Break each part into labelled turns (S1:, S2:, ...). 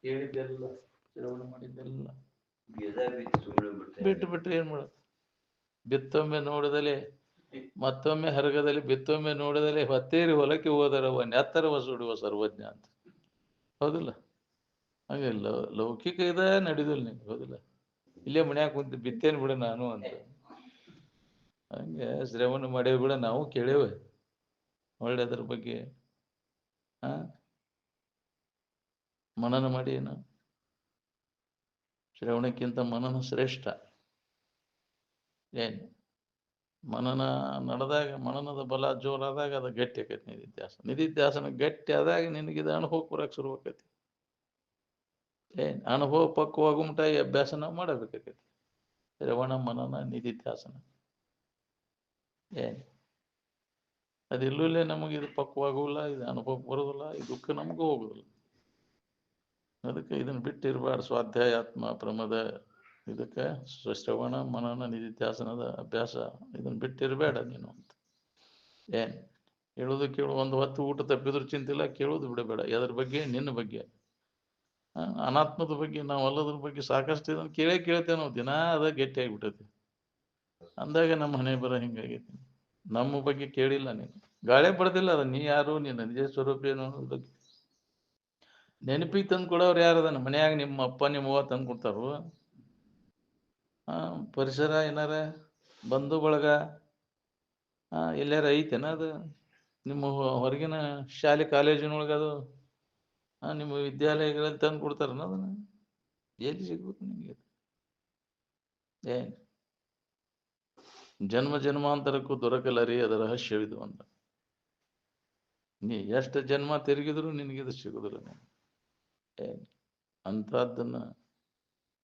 S1: ಹೇಳಿದ್ದೆಲ್ಲ ಶ್ರವಣ ಮಾಡಿದ್ದೆಲ್ಲ
S2: ಬಿಟ್ಟು ಬಿಟ್ರೆ ಏನ್ ಮಾಡೋದು? ಬಿತ್ತೊಮ್ಮೆ ನೋಡಿದಲ್ಲಿ ಮತ್ತೊಮ್ಮೆ ಹರಗದಲ್ಲಿ, ಬಿತ್ತೊಮ್ಮೆ ನೋಡಿದಲ್ಲಿ ಹೊತ್ತೇರಿ ಹೊಲಕ್ಕೆ ಹೋದರವ ನೆತ್ತರವ ಸುಡುವ ಸರ್ವಜ್ಞ ಅಂತ. ಹೌದಿಲ್ಲ? ಹಾಗೆ ಲೌಕಿಕ ಇದ ನಡೆದಿಲ್ಲ ನಿಂಗೆ. ಹೌದಿಲ್ಲ? ಇಲ್ಲೇ ಮನ್ಯಾಗ ಕುಂತು ಬಿತ್ತೇನ್ ಬಿಡ ನಾನು ಅಂತ. ಹಂಗೆ ಶ್ರವಣ ಮಾಡೇವಿ ಬಿಡ, ನಾವು ಕೇಳೇವೆ ಒಳ್ಳೆ ಅದ್ರ ಬಗ್ಗೆ ಮನನ ಮಾಡಿ ಏನು. ಶ್ರವಣಕ್ಕಿಂತ ಮನನ ಶ್ರೇಷ್ಠ. ಏನು ಮನನ ನಡೆದಾಗ, ಮನನದ ಬಲ ಜೋರಾದಾಗ ಅದು ಗಟ್ಟಿ ಆಕೈತಿ. ನಿಧಿಧ್ಯಾಸನ ಗಟ್ಟಿ ಆದಾಗ ನಿನಗಿದ ಅನುಭವ ಬರಕ್ಕೆ ಶುರು ಆಕೈತಿ. ಅನುಭವ ಪಕ್ವಾಗು ಮಟ ಈ ಅಭ್ಯಾಸನ ಮಾಡಬೇಕಾಕೈತಿ. ಶ್ರವಣ ಮನನ ನಿಧಿಧ್ಯಾಸನ ಅದಿಲ್ಲೇ ನಮಗೆ ಇದು ಪಕ್ವಾಗುಲ್ಲ, ಇದು ಅನುಭವಕ್ಕೆ ಬರೋದಿಲ್ಲ, ಈ ದುಃಖ ನಮಗೂ ಹೋಗುದಿಲ್ಲ. ಅದಕ್ಕೆ ಇದನ್ನ ಬಿಟ್ಟಿರಬಾರ್ದು. ಸ್ವಾಧ್ಯಾಯಾತ್ಮ ಪ್ರಮದ ಇದಕ್ಕೆ ಶ್ರವಣ ಮನನ ನಿಧಿಧ್ಯಾಸನದ ಅಭ್ಯಾಸ ಇದನ್ನ ಬಿಟ್ಟಿರಬೇಡ ನೀನು ಅಂತ. ಹೇಳೋದು ಕೇಳು. ಒಂದು ಹೊತ್ತು ಊಟ ತಪ್ಪಿದ್ರು ಚಿಂತಿಲ್ಲ, ಕೇಳೋದು ಬಿಡಬೇಡ. ಎದ್ರ ಬಗ್ಗೆ? ನಿನ್ನ ಬಗ್ಗೆ, ಅನಾತ್ಮದ ಬಗ್ಗೆ, ನಾವು ಅಲ್ಲದ್ರ ಬಗ್ಗೆ ಸಾಕಷ್ಟು ಇದನ್ನು ಕೇಳ್ತೇವೆ ನಾವು ದಿನ. ಅದ ಗಟ್ಟಿ ಆಗಿಬಿಟ್ಟೈತಿ. ಅಂದಾಗ ನಮ್ಮ ಹಣೆ ಬರ ಹಿಂಗಾಗೈತಿ. ನಮ್ಮ ಬಗ್ಗೆ ಕೇಳಿಲ್ಲ ನೀನು, ಗಾಳಿ ಬಡ್ದಿಲ್ಲ. ಅದ ನೀ ಯಾರು, ನಿನ್ನ ನಿಜ ಸ್ವರೂಪ ಏನು ಅನ್ನೋದ್ರ ಬಗ್ಗೆ ನೆನಪಿಗೆ ತಂದು ಕೊಡೋರು ಯಾರದನ್ನ? ಮನ್ಯಾಗ ನಿಮ್ಮ ಅಪ್ಪ ನಿಮ್ಮ ಅವ್ವ ತಂದು ಕೊಡ್ತಾರು? ಪರಿಸರ ಏನಾರ ಬಂಧು ಬಳಗ ಎಲ್ಲಾರ ಐತೇನ? ಅದು ನಿಮ್ಮ ಹೊರಗಿನ ಶಾಲೆ ಕಾಲೇಜಿನೊಳಗೆ ಅದು ನಿಮ್ಮ ವಿದ್ಯಾಲಯಗಳಲ್ಲಿ ತಂದು ಕೊಡ್ತಾರನ? ಅದನ್ನ ಎಲ್ಲಿ ಸಿಗ್ಬೇಕು ನಿಮಗೆ? ಜನ್ಮ ಜನ್ಮಾಂತರಕ್ಕೂ ದೊರಕಲರಿ ಅದರ ರಹಸ್ಯವಿದು ಅಂತ. ನೀ ಎಷ್ಟು ಜನ್ಮ ತಿರುಗಿದ್ರು ನಿನಗಿದು ಸಿಗುದಿಲ್ಲ. ಅಂಥದ್ದನ್ನ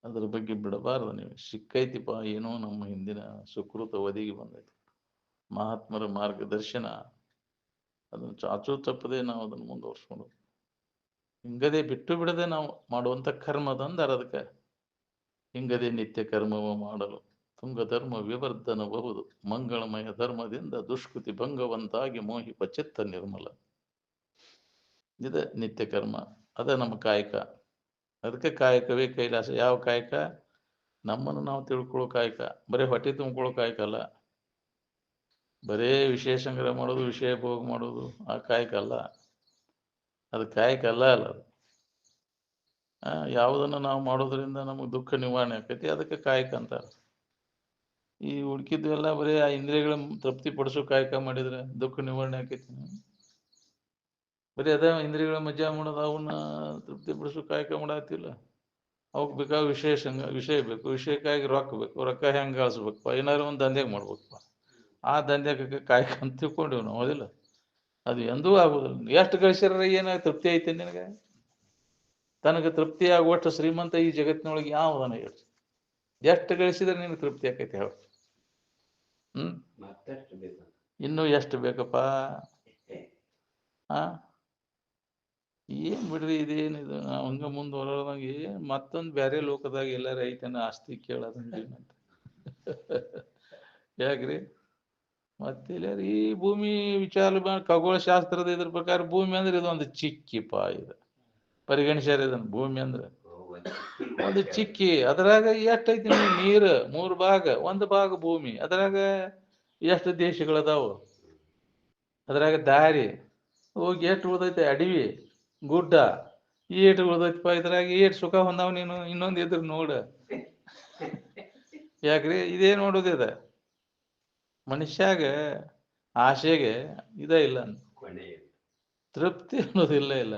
S2: ಅದ್ರ ಬಗ್ಗೆ ಬಿಡಬಾರ್ದು ನೀವು. ಸಿಕ್ಕೈತಿಪ್ಪ ಏನೋ ನಮ್ಮ ಹಿಂದಿನ ಸುಕೃತ ಒದಗಿ ಬಂದೈತಿ, ಮಹಾತ್ಮರ ಮಾರ್ಗದರ್ಶನ. ಅದನ್ನು ಚಾಚೂ ತಪ್ಪದೆ ನಾವು ಅದನ್ನು ಮುಂದುವರ್ಸ್ಕೊಂಡು ಹಿಂಗದೆ ಬಿಟ್ಟು ಬಿಡದೆ ನಾವು ಮಾಡುವಂಥ ಕರ್ಮದಂದಾರ ಅದಕ್ಕೆ. ಹಿಂಗದೆ ನಿತ್ಯ ಕರ್ಮವ ಮಾಡಲು ತುಂಗ ಧರ್ಮ ವಿವರ್ಧನಬಹುದು, ಮಂಗಳಮಯ ಧರ್ಮದಿಂದ ದುಷ್ಕೃತಿ ಭಂಗವಂತಾಗಿ ಮೋಹಿಪ ಚಿತ್ತ ನಿರ್ಮಲ. ಇದೆ ನಿತ್ಯ ಕರ್ಮ, ಅದ ನಮ್ಮ ಕಾಯಕ. ಅದಕ್ಕೆ ಕಾಯಕವೇ ಕೈಲಾಸ. ಯಾವ ಕಾಯಕ? ನಮ್ಮನ್ನು ನಾವು ತಿಳ್ಕೊಳ್ಳೋ ಕಾಯಕ. ಬರೀ ಹೊಟ್ಟೆ ತುಂಬ್ಕೊಳ್ಳೋ ಕಾಯಕ ಅಲ್ಲ. ಬರೇ ವಿಷಯ ಸಂಗ್ರಹ ಮಾಡೋದು, ವಿಷಯ ಭೋಗ ಮಾಡೋದು ಆ ಕಾಯಕ ಅಲ್ಲ. ಅದು ಕಾಯಕ ಅಲ್ಲ. ಅದು ಯಾವುದನ್ನು ನಾವು ಮಾಡೋದ್ರಿಂದ ನಮಗೆ ದುಃಖ ನಿವಾರಣೆ ಆಕೈತಿ, ಅದಕ್ಕೆ ಕಾಯಕ ಅಂತಾರೆ. ಈ ಹುಡುಕಿದ್ದು ಎಲ್ಲ ಬರೀ ಆ ಇಂದ್ರಿಯಗಳ ತೃಪ್ತಿ ಪಡಿಸೋ ಕಾಯಕ ಮಾಡಿದ್ರೆ ದುಃಖ ನಿವಾರಣೆ ಆಕೈತಿ? ಬರೀ ಅದ ಇಂದ್ರಿಯಗಳ ಮಜಾ ಮಾಡೋದು, ಅವನ್ನ ತೃಪ್ತಿ ಪಡಿಸೋ ಕಾಯಕ ಮಾಡತ್ತಿಲ್ಲ. ಅವಕ್ಕೆ ಬೇಕಾದ ವಿಷಯ ಬೇಕು, ವಿಷಯಕ್ಕಾಗಿ ರೊಕ್ಕ ಬೇಕು. ರೊಕ್ಕ ಹೆಂಗೆ ಗಳಿಸ್ಬೇಕಪ್ಪ? ಏನಾದ್ರು ಒಂದು ದಂಧೆಗೆ ಮಾಡ್ಬೇಕಪ್ಪ. ಆ ದಂಧೆಗೆ ಕಾಯಕ ಅಂತ ತಿಳ್ಕೊಂಡಿವ್ ನಾವು. ಹೌದಿಲ್ಲ? ಅದು ಎಂದೂ ಆಗೋದಿಲ್ಲ. ಎಷ್ಟು ಗಳಿಸಿರ ಏನಾಗ ತೃಪ್ತಿ ಐತೆ ನಿನಗೆ? ತನಗೆ ತೃಪ್ತಿ ಆಗುವಷ್ಟು ಶ್ರೀಮಂತ ಈ ಜಗತ್ತಿನೊಳಗೆ ಯಾವ್ದನ ಹೇಳಿ? ಎಷ್ಟು ಗಳಿಸಿದ್ರೆ ನಿನಗೆ ತೃಪ್ತಿ ಆಕೈತಿ ಹೇಳ? ಇನ್ನೂ ಎಷ್ಟು ಬೇಕಪ್ಪ? ಏನ್ ಬಿಡ್ರಿ, ಇದೇನಿದು ಹಂಗ ಮುಂದುವರೆದಂಗೆ ಮತ್ತೊಂದು ಬೇರೆ ಲೋಕದಾಗ ಎಲ್ಲಾರ ಐತನ ಆಸ್ತಿ ಕೇಳೋದಂತ. ಯಾಕ್ರಿ? ಮತ್ತೆಲ್ಲಾರ ಈ ಭೂಮಿ ವಿಚಾರ ಖಗೋಳ ಶಾಸ್ತ್ರದ ಇದ್ರ ಪ್ರಕಾರ ಭೂಮಿ ಅಂದ್ರೆ ಇದೊಂದು ಚಿಕ್ಕಿಪ್ಪ. ಇದು ಪರಿಗಣಿಸ್ಯಾರ ಇದನ್ನ. ಭೂಮಿ ಅಂದ್ರೆ ಒಂದು ಚಿಕ್ಕಿ. ಅದ್ರಾಗ ಎಷ್ಟೈತಿ? ನೀರು 3 ಭಾಗ, 1 ಭಾಗ ಭೂಮಿ. ಅದ್ರಾಗ ಎಷ್ಟು ದೇಶಗಳದಾವು? ಅದ್ರಾಗ ದಾರಿ ಹೋಗಿ ಎಷ್ಟು ಉಳ್ದೈತೆ? ಅಡವಿ ಗುಡ್ಡ ಏಟು ಉಳ್ದೈತಿಪ್ಪ. ಇದ್ರಾಗ ಏಟ್ ಸುಖ ಹೊಂದಾವ್ ನೀನು? ಇನ್ನೊಂದು ಇದ್ರ ನೋಡ. ಯಾಕ್ರಿ? ಇದೇ ನೋಡುದಿದ ಮನುಷ್ಯಾಗ ಆಸೆಗೆ ಇಲ್ಲ, ತೃಪ್ತಿ ಅನ್ನೋದಿಲ್ಲ. ಇಲ್ಲ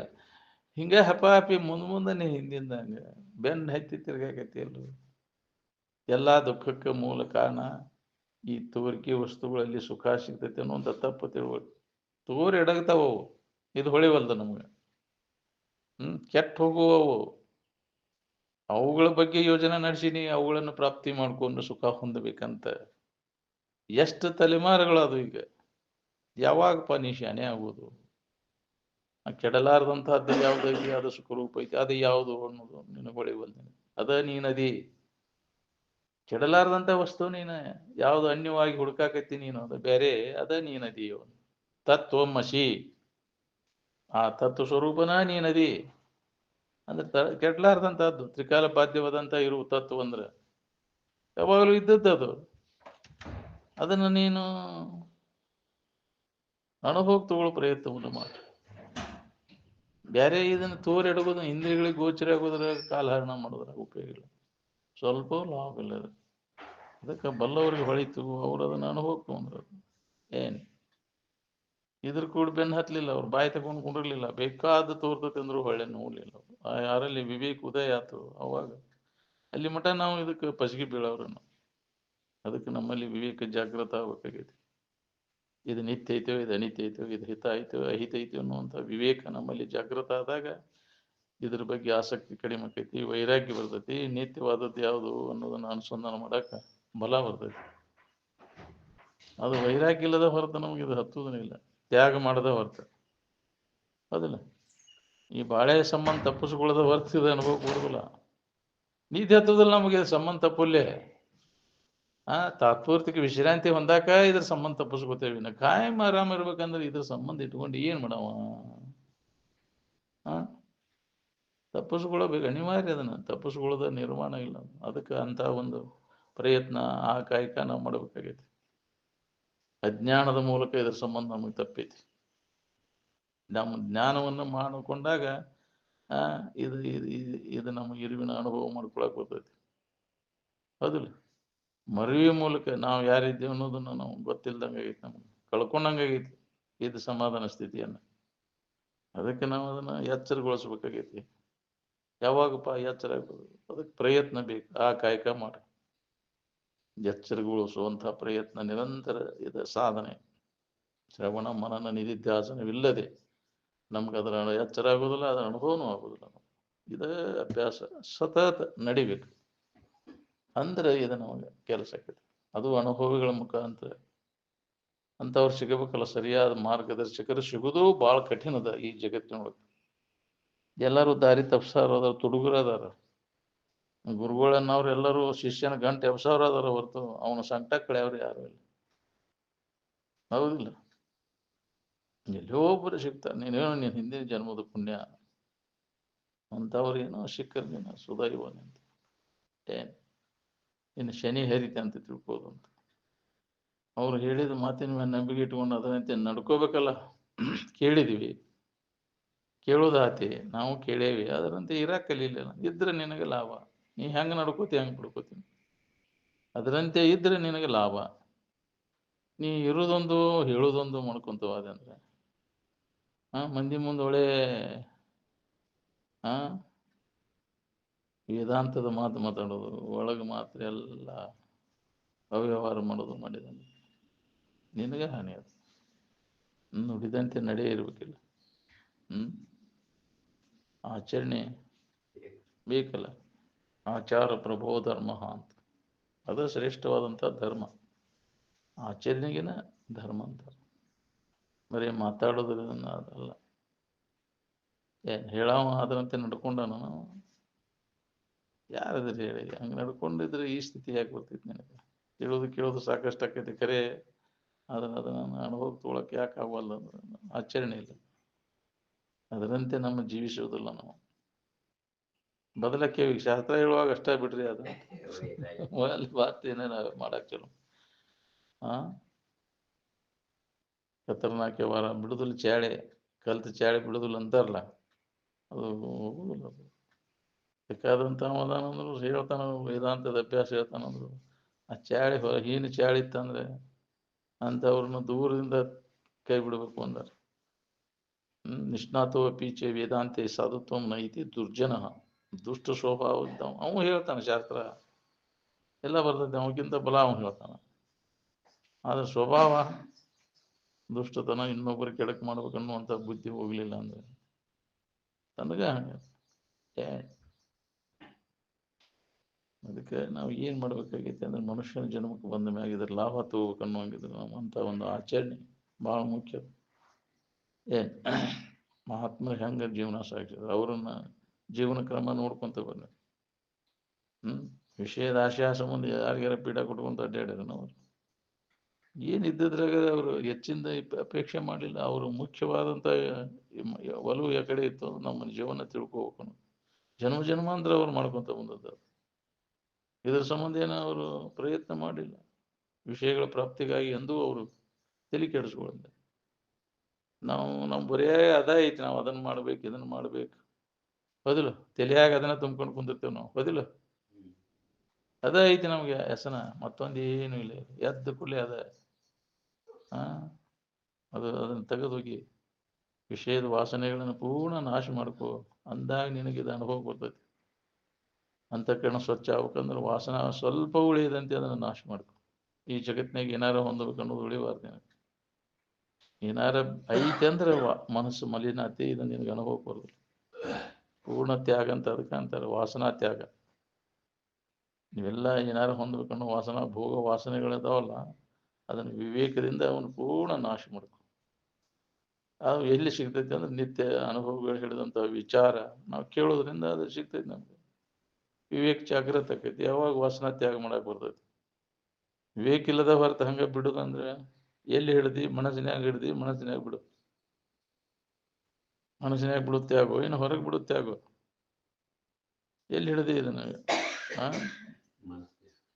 S2: ಹಿಂಗ ಹಪಾಪಿ ಮುಂದೆ ಹಿಂದಿಂದಂಗ ಬೆನ್ನ ಹತ್ತಿ ತಿರ್ಗಾಕತಿ. ಎಲ್ರು ಎಲ್ಲಾ ದುಃಖಕ್ಕೆ ಮೂಲ ಕಾರಣ ಈ ತೋರಿಕೆ ವಸ್ತುಗಳಲ್ಲಿ ಸುಖ ಸಿಗ್ತೈತೆ ಅನ್ನೋಂಥ ತಪ್ಪು ತಿಳ್ಬೇಕು. ತೋರಿ ಎಡಗ್ತಾವವು, ಇದು ಹೊಳಿವಲ್ದು ನಮ್ಗೆ. ಕೆಟ್ಟ ಹೋಗುವವು. ಅವುಗಳ ಬಗ್ಗೆ ಯೋಜನೆ ನಡೆಸಿನಿ, ಅವುಗಳನ್ನು ಪ್ರಾಪ್ತಿ ಮಾಡ್ಕೊಂಡು ಸುಖ ಹೊಂದಬೇಕಂತ. ಎಷ್ಟು ತಲೆಮಾರುಗಳದು. ಈಗ ಯಾವಾಗಪ್ಪ ನೀ ಶಾನೆ ಆಗೋದು? ಕೆಡಲಾರದಂತಹದ್ದು ಯಾವ್ದೈತಿ? ಅದು ಸುಖರೂಪ ಐತಿ. ಅದು ಯಾವುದು ಅನ್ನೋದು ನಿನಗೆ ಹೊಳಿವಲ್. ಅದ ನೀನದಿ. ಕೆಡಲಾರದಂತ ವಸ್ತು ನೀನ ಯಾವ್ದು ಅನ್ಯವಾಗಿ ಹುಡುಕಾಕತ್ತಿ ನೀನು, ಅದು ಬೇರೆ. ಅದ ನೀನದಿ. ತತ್ವಮಸಿ, ಆ ತತ್ವ ಸ್ವರೂಪನ ನೀನದಿ. ಅಂದ್ರೆ ಕೆಟ್ಲಾರ್ದಂತಹದ್ದು ತ್ರಿಕಾಲ ಬಾಧ್ಯವಾದಂತ ಇರುವ ತತ್ವ ಅಂದ್ರೆ ಯಾವಾಗಲೂ ಇದ್ದದ್ದು ಅದನ್ನು ನೀನು ಅನುಭವ ತಗೊಳ್ಳೋ ಪ್ರಯತ್ನವನ್ನು ಮಾಡಿ. ಬೇರೆ ಇದನ್ನು ತೋರೆಡಗೋದು ಇಂದ್ರಿಯಗಳಿಗೆ ಗೋಚರ ಆಗೋದ್ರ ಕಾಲಹರಣ ಮಾಡೋದ್ರ ಉಪಯೋಗ ಇಲ್ಲ, ಸ್ವಲ್ಪ ಲಾಭ ಇಲ್ಲ. ಅದಕ್ಕೆ ಬಲ್ಲವರಿಗೆ ಹೊಳಿತು ಅವ್ರು ಅದನ್ನು ಅನುಭವ ತಗೊಂಡ್ರು. ಏನ್ ಇದ್ರ ಕೂಡ ಬೆನ್ನು ಹತ್ತಲಿಲ್ಲ, ಅವ್ರು ಬಾಯಿ ತಗೊಂಡು ಕುಂಡಿರ್ಲಿಲ್ಲ, ಬೇಕಾದ ತೋರ್ತತೆ ಅಂದ್ರು ಹೊಳ್ಳೆ ನೋಡ್ಲಿಲ್ಲ. ಯಾರಲ್ಲಿ ವಿವೇಕ ಉದಯ ಆತು ಅವಾಗ ಅಲ್ಲಿ ಮಠ ನಾವು ಇದಕ್ಕೆ ಪಸಗಿ ಬೀಳವ್ರನ್ನು. ಅದಕ್ಕೆ ನಮ್ಮಲ್ಲಿ ವಿವೇಕ ಜಾಗೃತ ಆಗ್ಬೇಕಾಗೈತಿ. ಇದು ನಿತ್ಯ ಐತೋ, ಇದು ಅನಿತ್ಯ ಐತೋ, ಇದು ಹಿತ ಐತೋ ಅಹಿತ ಐತೋ ಅನ್ನುವಂಥ ವಿವೇಕ ನಮ್ಮಲ್ಲಿ ಜಾಗೃತ ಆದಾಗ ಇದ್ರ ಬಗ್ಗೆ ಆಸಕ್ತಿ ಕಡಿಮೆ ಆಕೈತಿ, ವೈರಾಗ್ಯ ಬರ್ತೈತಿ, ನಿತ್ಯವಾದದ್ದು ಯಾವುದು ಅನ್ನೋದನ್ನ ಅನುಸಂಧಾನ ಮಾಡಾಕ ಬಲ ಬರ್ತೈತಿ. ಅದು ವೈರಾಗ್ಯ ಇಲ್ಲದ ಹೊರತು ನಮಗೆ ಇದು ಹತ್ತುವುದೂ ಇಲ್ಲ, ತ್ಯಾಗ ಮಾಡದ ಹೊರತು. ಹೌದಿಲ್ಲ? ಈ ಬಾಳೆ ಸಂಬಂಧ ತಪ್ಪಿಸ್ಕೊಳ್ಳೋದ ಹೊರತು ಇದು ಅನುಭವ ಕೊಡುದಿಲ್ಲ. ನೀತಿ ಹತ್ತುವುದಿಲ್ಲ ನಮಗೆ ಸಂಬಂಧ ತಪ್ಪುಲ್ಲೇ. ತಾತ್ಪೂರ್ತಿಕ ವಿಶ್ರಾಂತಿ ಹೊಂದಾಕ ಇದ್ರ ಸಂಬಂಧ ತಪ್ಪಿಸ್ಕೋತೇವಿ. ನಾ ಕಾಯಂ ಆರಾಮ ಇರ್ಬೇಕಂದ್ರೆ ಇದ್ರ ಸಂಬಂಧ ಇಟ್ಕೊಂಡು ಏನ್ ಮಾಡವ? ತಪ್ಪಿಸ್ಕೊಳ್ಳಬೇಕು, ಅನಿವಾರ್ಯ. ಅದನ್ನ ತಪ್ಪಿಸ್ಕೊಳ್ಳೋದ ನಿರ್ಮಾಣ ಇಲ್ಲ. ಅದಕ್ಕೆ ಅಂತ ಒಂದು ಪ್ರಯತ್ನ ಆ ಕಾಯಕ ನಾವು ಮಾಡಬೇಕಾಗೈತಿ. ಅಜ್ಞಾನದ ಮೂಲಕ ಇದ್ರ ಸಂಬಂಧ ನಮಗೆ ತಪ್ಪೈತಿ. ನಮ್ಮ ಜ್ಞಾನವನ್ನು ಮಾಡಿಕೊಂಡಾಗ ಇದು ಇದು ನಮಗೆ ಇರುವಿನ ಅನುಭವ ಮಾಡ್ಕೊಳಕ್ ಬರ್ತೈತಿ. ಹೌದಿಲ್ಲ? ಮರುವಿಯ ಮೂಲಕ ನಾವು ಯಾರಿದ್ದೇವೆ ಅನ್ನೋದನ್ನ ನಾವು ಗೊತ್ತಿಲ್ದಂಗೆ ಆಗೈತಿ, ನಮ್ಗೆ ಕಳ್ಕೊಂಡಂಗಾಗೈತಿ ಇದು ಸಮಾಧಾನ ಸ್ಥಿತಿಯನ್ನ. ಅದಕ್ಕೆ ನಾವು ಅದನ್ನ ಎಚ್ಚರಗೊಳಿಸ್ಬೇಕಾಗೈತಿ. ಯಾವಾಗಪ್ಪ ಎಚ್ಚರ ಆಗ್ಬೋದು? ಅದಕ್ಕೆ ಪ್ರಯತ್ನ ಬೇಕು. ಆ ಕಾಯಕ ಮಾಡಿ ಎಚ್ಚರಗೊಳಿಸುವಂಥ ಪ್ರಯತ್ನ ನಿರಂತರ ಇದೆ ಸಾಧನೆ. ಶ್ರವಣ ಮನನ ನಿಧಿಧ್ಯಾಸನವಿಲ್ಲದೆ ನಮ್ಗೆ ಅದರ ಎಚ್ಚರ ಆಗೋದಿಲ್ಲ, ಅದರ ಅನುಭವನೂ ಆಗೋದಿಲ್ಲ. ಇದೇ ಅಭ್ಯಾಸ ಸತತ ನಡಿಬೇಕು. ಅಂದ್ರೆ ಇದು ನಮಗೆ ಕೆಲಸ ಆಕೈತಿ. ಅದು ಅನುಭವಿಗಳ ಮುಖಾಂತರ. ಅಂಥವ್ರು ಸಿಗಬೇಕಲ್ಲ, ಸರಿಯಾದ ಮಾರ್ಗದರ್ಶಕರು ಸಿಗೋದು ಭಾಳ ಕಠಿಣದ ಈ ಜಗತ್ತಿನೊಳಗೆ. ಎಲ್ಲರೂ ದಾರಿ ತಪ್ಸಾರ ಅದಾರ, ತುಡುಗರು ಅದಾರ. ಗುರುಗಳನ್ನವ್ರು ಎಲ್ಲರೂ ಶಿಷ್ಯನ ಗಂಟೆ ಎಬ್ಸವ್ರು ಅದಾರ ಹೊರತು ಅವನ ಸಂಕಟ ಕಳೆಯವ್ರು ಯಾರು ಇಲ್ಲ. ಹೌದಿಲ್ಲ? ಎಲ್ಲೋ ಒಬ್ಬರು ಸಿಗ್ತಾರೆ. ನೀನೇನೋ ನೀನು ಹಿಂದಿನ ಜನ್ಮದ ಪುಣ್ಯ ಅಂಥವ್ರೇನೋ ಸಿಕ್ಕರ್ಗೇನೋ ಸುದೈವನಂತ ಏನ್ ಇನ್ನು ಶನಿ ಹರಿತೆ ಅಂತ ತಿಳ್ಕೋದು ಅಂತ. ಅವ್ರು ಹೇಳಿದ ಮಾತಿನ ಮೇಲೆ ನಂಬಿಕೆ ಇಟ್ಕೊಂಡು ಅದರಂತೆ ನಡ್ಕೋಬೇಕಲ್ಲ. ಕೇಳಿದೀವಿ, ಕೇಳೋದಾತಿ, ನಾವು ಕೇಳೇವಿ, ಅದರಂತೆ ಇರಾಕ್ ಕಲೀಲಿಲ್ಲ. ಇದ್ರೆ ನಿನಗೆ ಲಾಭ. ನೀ ಹೆಂಗೆ ನಡ್ಕೋತಿ ಹೆಂಗೆ ಬಿಡ್ಕೋತೀನಿ. ಅದರಂತೆ ಇದ್ರೆ ನಿನಗೆ ಲಾಭ. ನೀ ಇರೋದೊಂದು ಹೇಳೋದೊಂದು ಮಾಡ್ಕೊಂತವಾದ ಅಂದ್ರೆ ಮಂದಿ ಮುಂದೆ ಒಳ್ಳೆ ವೇದಾಂತದ ಮಾತು ಮಾತಾಡೋದು, ಒಳಗೆ ಮಾತ್ರ ಎಲ್ಲ ಅವ್ಯವಹಾರ ಮಾಡೋದು ಮಾಡಿದಾನೆ, ನಿನಗೆ ಹಾನಿ. ಅದು ನುಡಿದಂತೆ ನಡೆ ಇರ್ಬೇಕಿಲ್ಲ. ಆಚರಣೆ ಬೇಕಲ್ಲ. ಆಚಾರ ಪ್ರಭೋ ಧರ್ಮ ಅಂತ, ಅದು ಶ್ರೇಷ್ಠವಾದಂಥ ಧರ್ಮ. ಆಚರಣೆಗಿನ ಧರ್ಮ ಅಂತಾರೆ. ಬರೀ ಮಾತಾಡೋದ್ರಿಂದ ಅದಲ್ಲ. ಏನ್ ಹೇಳವ ಅದರಂತೆ ನಡ್ಕೊಂಡಾನ ನಾವು? ಯಾರದ್ರಿ ಹೇಳಿ? ಹಂಗೆ ನಡ್ಕೊಂಡಿದ್ರೆ ಈ ಸ್ಥಿತಿ ಯಾಕೆ ಬರ್ತಿತ್ತು ನಿನಗೆ? ಕೇಳೋದು ಸಾಕಷ್ಟು ಆಕೈತಿ ಖರೆ, ಅದನ್ನ ಅನುಭವ ತೊಗೊಳಕ್ಕೆ ಯಾಕೆ ಆಗವಲ್ಲ ಅಂದ್ರೆ ಆಚರಣೆ ಇಲ್ಲ. ಅದರಂತೆ ನಮ್ಮ ಜೀವಿಸುವುದಿಲ್ಲ ನಾವು. ಬದಲಕ್ಕೆ ಶಾಸ್ತ್ರ ಹೇಳುವಾಗ ಅಷ್ಟೇ ಬಿಡ್ರಿ, ಅದು ಅಲ್ಲಿ ಬಾತೇನೆ ನಾವು ಮಾಡಕ್ ಚಲೋ. ಖತರ್ನಾಕ್ ವಾರ ಬಿಡುದಿಲ್ಲ, ಚಾಳೆ ಕಲ್ತ ಚಾಳೆ ಬಿಡುದಿಲ್ಲ ಅಂತಾರಲ್ಲ, ಅದು ಹೋಗುದಿಲ್ಲ. ಅದು ಬೇಕಾದಂತ ಅದಾನಂದ್ರು ಹೇಳ್ತಾನ, ವೇದಾಂತದ ಅಭ್ಯಾಸ ಹೇಳ್ತಾನಂದ್ರು ಆ ಚಾಳಿ ಹೀನ ಚಾಳಿ ಇತ್ತಂದ್ರೆ ಅಂಥವ್ರನ್ನ ದೂರದಿಂದ ಕೈ ಬಿಡಬೇಕು ಅಂದಾರೆ. ನಿಷ್ಣಾತೋ ಪೀಚೆ ವೇದಾಂತೆ ಸಾಧುತ್ವಂ ನೈತಿ ದುರ್ಜನ. ದುಷ್ಟ ಸ್ವಭಾವ ಇದ್ದಾವ ಅವ ಹೇಳ್ತಾನೆ. ಶಾಸ್ತ್ರ ಎಲ್ಲ ಬರ್ತೈತೆ, ಅವಕ್ಕಿಂತ ಬಲ ಅವನು ಹೇಳ್ತಾನ. ಆದ್ರೆ ಸ್ವಭಾವ ದುಷ್ಟತನ, ಇನ್ನೊಬ್ಬರು ಕೆಡಕ್ ಮಾಡ್ಬೇಕನ್ನುವಂಥ ಬುದ್ಧಿ ಹೋಗ್ಲಿಲ್ಲ ಅಂದ್ರೆ ತನಗ ಹಂಗ. ಅದಕ್ಕೆ ನಾವು ಏನ್ ಮಾಡ್ಬೇಕಾಗೈತಿ ಅಂದ್ರೆ ಮನುಷ್ಯನ ಜನ್ಮಕ್ಕೆ ಬಂದ ಮ್ಯಾಗ ಇದ್ರ ಲಾಭ ತಗೋಬೇಕನ್ನುವಂಗಿದ್ರೆ ನಮ್ಮಂತ ಒಂದು ಆಚರಣೆ ಬಹಳ ಮುಖ್ಯ. ಏನ್ ಮಹಾತ್ಮರು ಹೆಂಗ ಜೀವನ ಸಾಗಿಸಿದ್ರು, ಅವ್ರನ್ನ ಜೀವನ ಕ್ರಮ ನೋಡ್ಕೊಂತ ಬನ್ನಿ. ವಿಷಯದ ಆಶಯ ಸಂಬಂಧ ಯಾರಿಗಾರ ಪೀಡ ಕೊಟ್ಕೊಂತ ಅಡ್ಡಾಡ್ಯಾರ ಅವ್ರು. ಏನಿದ್ದ್ರಾಗ ಅವರು ಹೆಚ್ಚಿಂದ ಅಪೇಕ್ಷೆ ಮಾಡಲಿಲ್ಲ. ಅವರು ಮುಖ್ಯವಾದಂಥ ಒಲವು ಯಾಕಡೆ ಇತ್ತು, ನಮ್ಮ ಜೀವನ ತಿಳ್ಕೋಬೇಕು. ಜನ್ಮ ಜನ್ಮಾಂತರ ಅವ್ರು ಮಾಡ್ಕೊಂತ ಬಂದದ್ದು. ಇದ್ರ ಸಂಬಂಧ ಏನೋ ಅವರು ಪ್ರಯತ್ನ ಮಾಡಿಲ್ಲ. ವಿಷಯಗಳ ಪ್ರಾಪ್ತಿಗಾಗಿ ಎಂದೂ ಅವರು ತಲೆ ಕೆಡಿಸ್ಕೊಳ್ಳಂತ. ನಾವು ಬರೇ ಅದ ಐತಿ, ನಾವು ಅದನ್ನ ಮಾಡ್ಬೇಕು ಇದನ್ನ ಮಾಡ್ಬೇಕು, ಹೌದಿಲ್ಲ? ತಲೆಯಾಗ ಅದನ್ನ ತುಂಬ್ಕೊಂಡು ಕುಂದಿರ್ತೇವೆ ನಾವು, ಹೌದಿಲ್ಲ? ಅದ ಐತಿ ನಮ್ಗೆ ವ್ಯಸನ, ಮತ್ತೊಂದು ಏನು ಇಲ್ಲ. ಎದ್ದ ಕೂಡಲೇ ಅದ ಅದನ್ನ ತೆಗೆದೋಗಿ ವಿಷಯದ ವಾಸನೆಗಳನ್ನು ಪೂರ್ಣ ನಾಶ ಮಾಡ್ಕೋ ಅಂದಾಗ ನಿನಗೆ ಇದು ಅನುಭವ ಬರ್ತೈತಿ. ಅಂತಃಕರಣ ಸ್ವಚ್ಛ ಆಗ್ಬೇಕಂದ್ರೆ ವಾಸನ ಸ್ವಲ್ಪ ಉಳಿಯದಂತೆ ಅದನ್ನು ನಾಶ ಮಾಡ್ಕೊ. ಈ ಜಗತ್ತಿನಾಗ ಏನಾರ ಹೊಂದಬೇಕು ಅನ್ನೋದು ಉಳಿಬಾರ್ದು ನಿನಗೆ. ಏನಾರ ಐತೆ ಅಂದ್ರೆ ಮನಸ್ಸು ಮಲಿನತೆ ಇದು ನಿನಗೆ ಅನುಭವ ಬರೋದಿಲ್ಲ. ಪೂರ್ಣ ತ್ಯಾಗ ಅಂತ ಅದಕ್ಕೆ ಅಂತಾರೆ, ವಾಸನಾ ತ್ಯಾಗ. ನೀವೆಲ್ಲ ಏನಾರು ಹೊಂದ್ಬೇಕನ್ನೋ ವಾಸನ ಭೋಗ ವಾಸನೆಗಳಿದಾವಲ್ಲ, ಅದನ್ನು ವಿವೇಕದಿಂದ ಅವನು ಪೂರ್ಣ ನಾಶ ಮಾಡ್ಕೊ. ಅದು ಎಲ್ಲಿ ಸಿಗ್ತೈತೆ ಅಂದ್ರೆ ನಿತ್ಯ ಅನುಭವಗಳು ಹಿಡಿದಂಥ ವಿಚಾರ ನಾವು ಕೇಳೋದ್ರಿಂದ ಅದು ಸಿಗ್ತೈತಿ ನಮ್ಗೆ. ವಿವೇಕ ಜಾಗೃತ ಆಕೈತಿ, ಯಾವಾಗ ವಾಸನಾ ತ್ಯಾಗ ಮಾಡಕ್ ಬರ್ತೈತಿ. ವಿವೇಕ ಇಲ್ಲದ ಹೊರತು ಹಂಗ ಬಿಡುದಂದ್ರೆ ಎಲ್ಲಿ ಹಿಡ್ದಿ? ಮನಸ್ಸಿನಾಗ ಹಿಡ್ದಿ, ಮನಸ್ಸಿನಾಗ ಬಿಡು. ಮನಸ್ಸಿನಾಗ ಬಿಡುತ್ತೆ ಆಗೋ ಇನ್ನು ಹೊರಗೆ ಬಿಡುತ್ತೆ ಆಗೋ? ಎಲ್ಲಿ ಹಿಡ್ದಿ ಇದನ್ನ?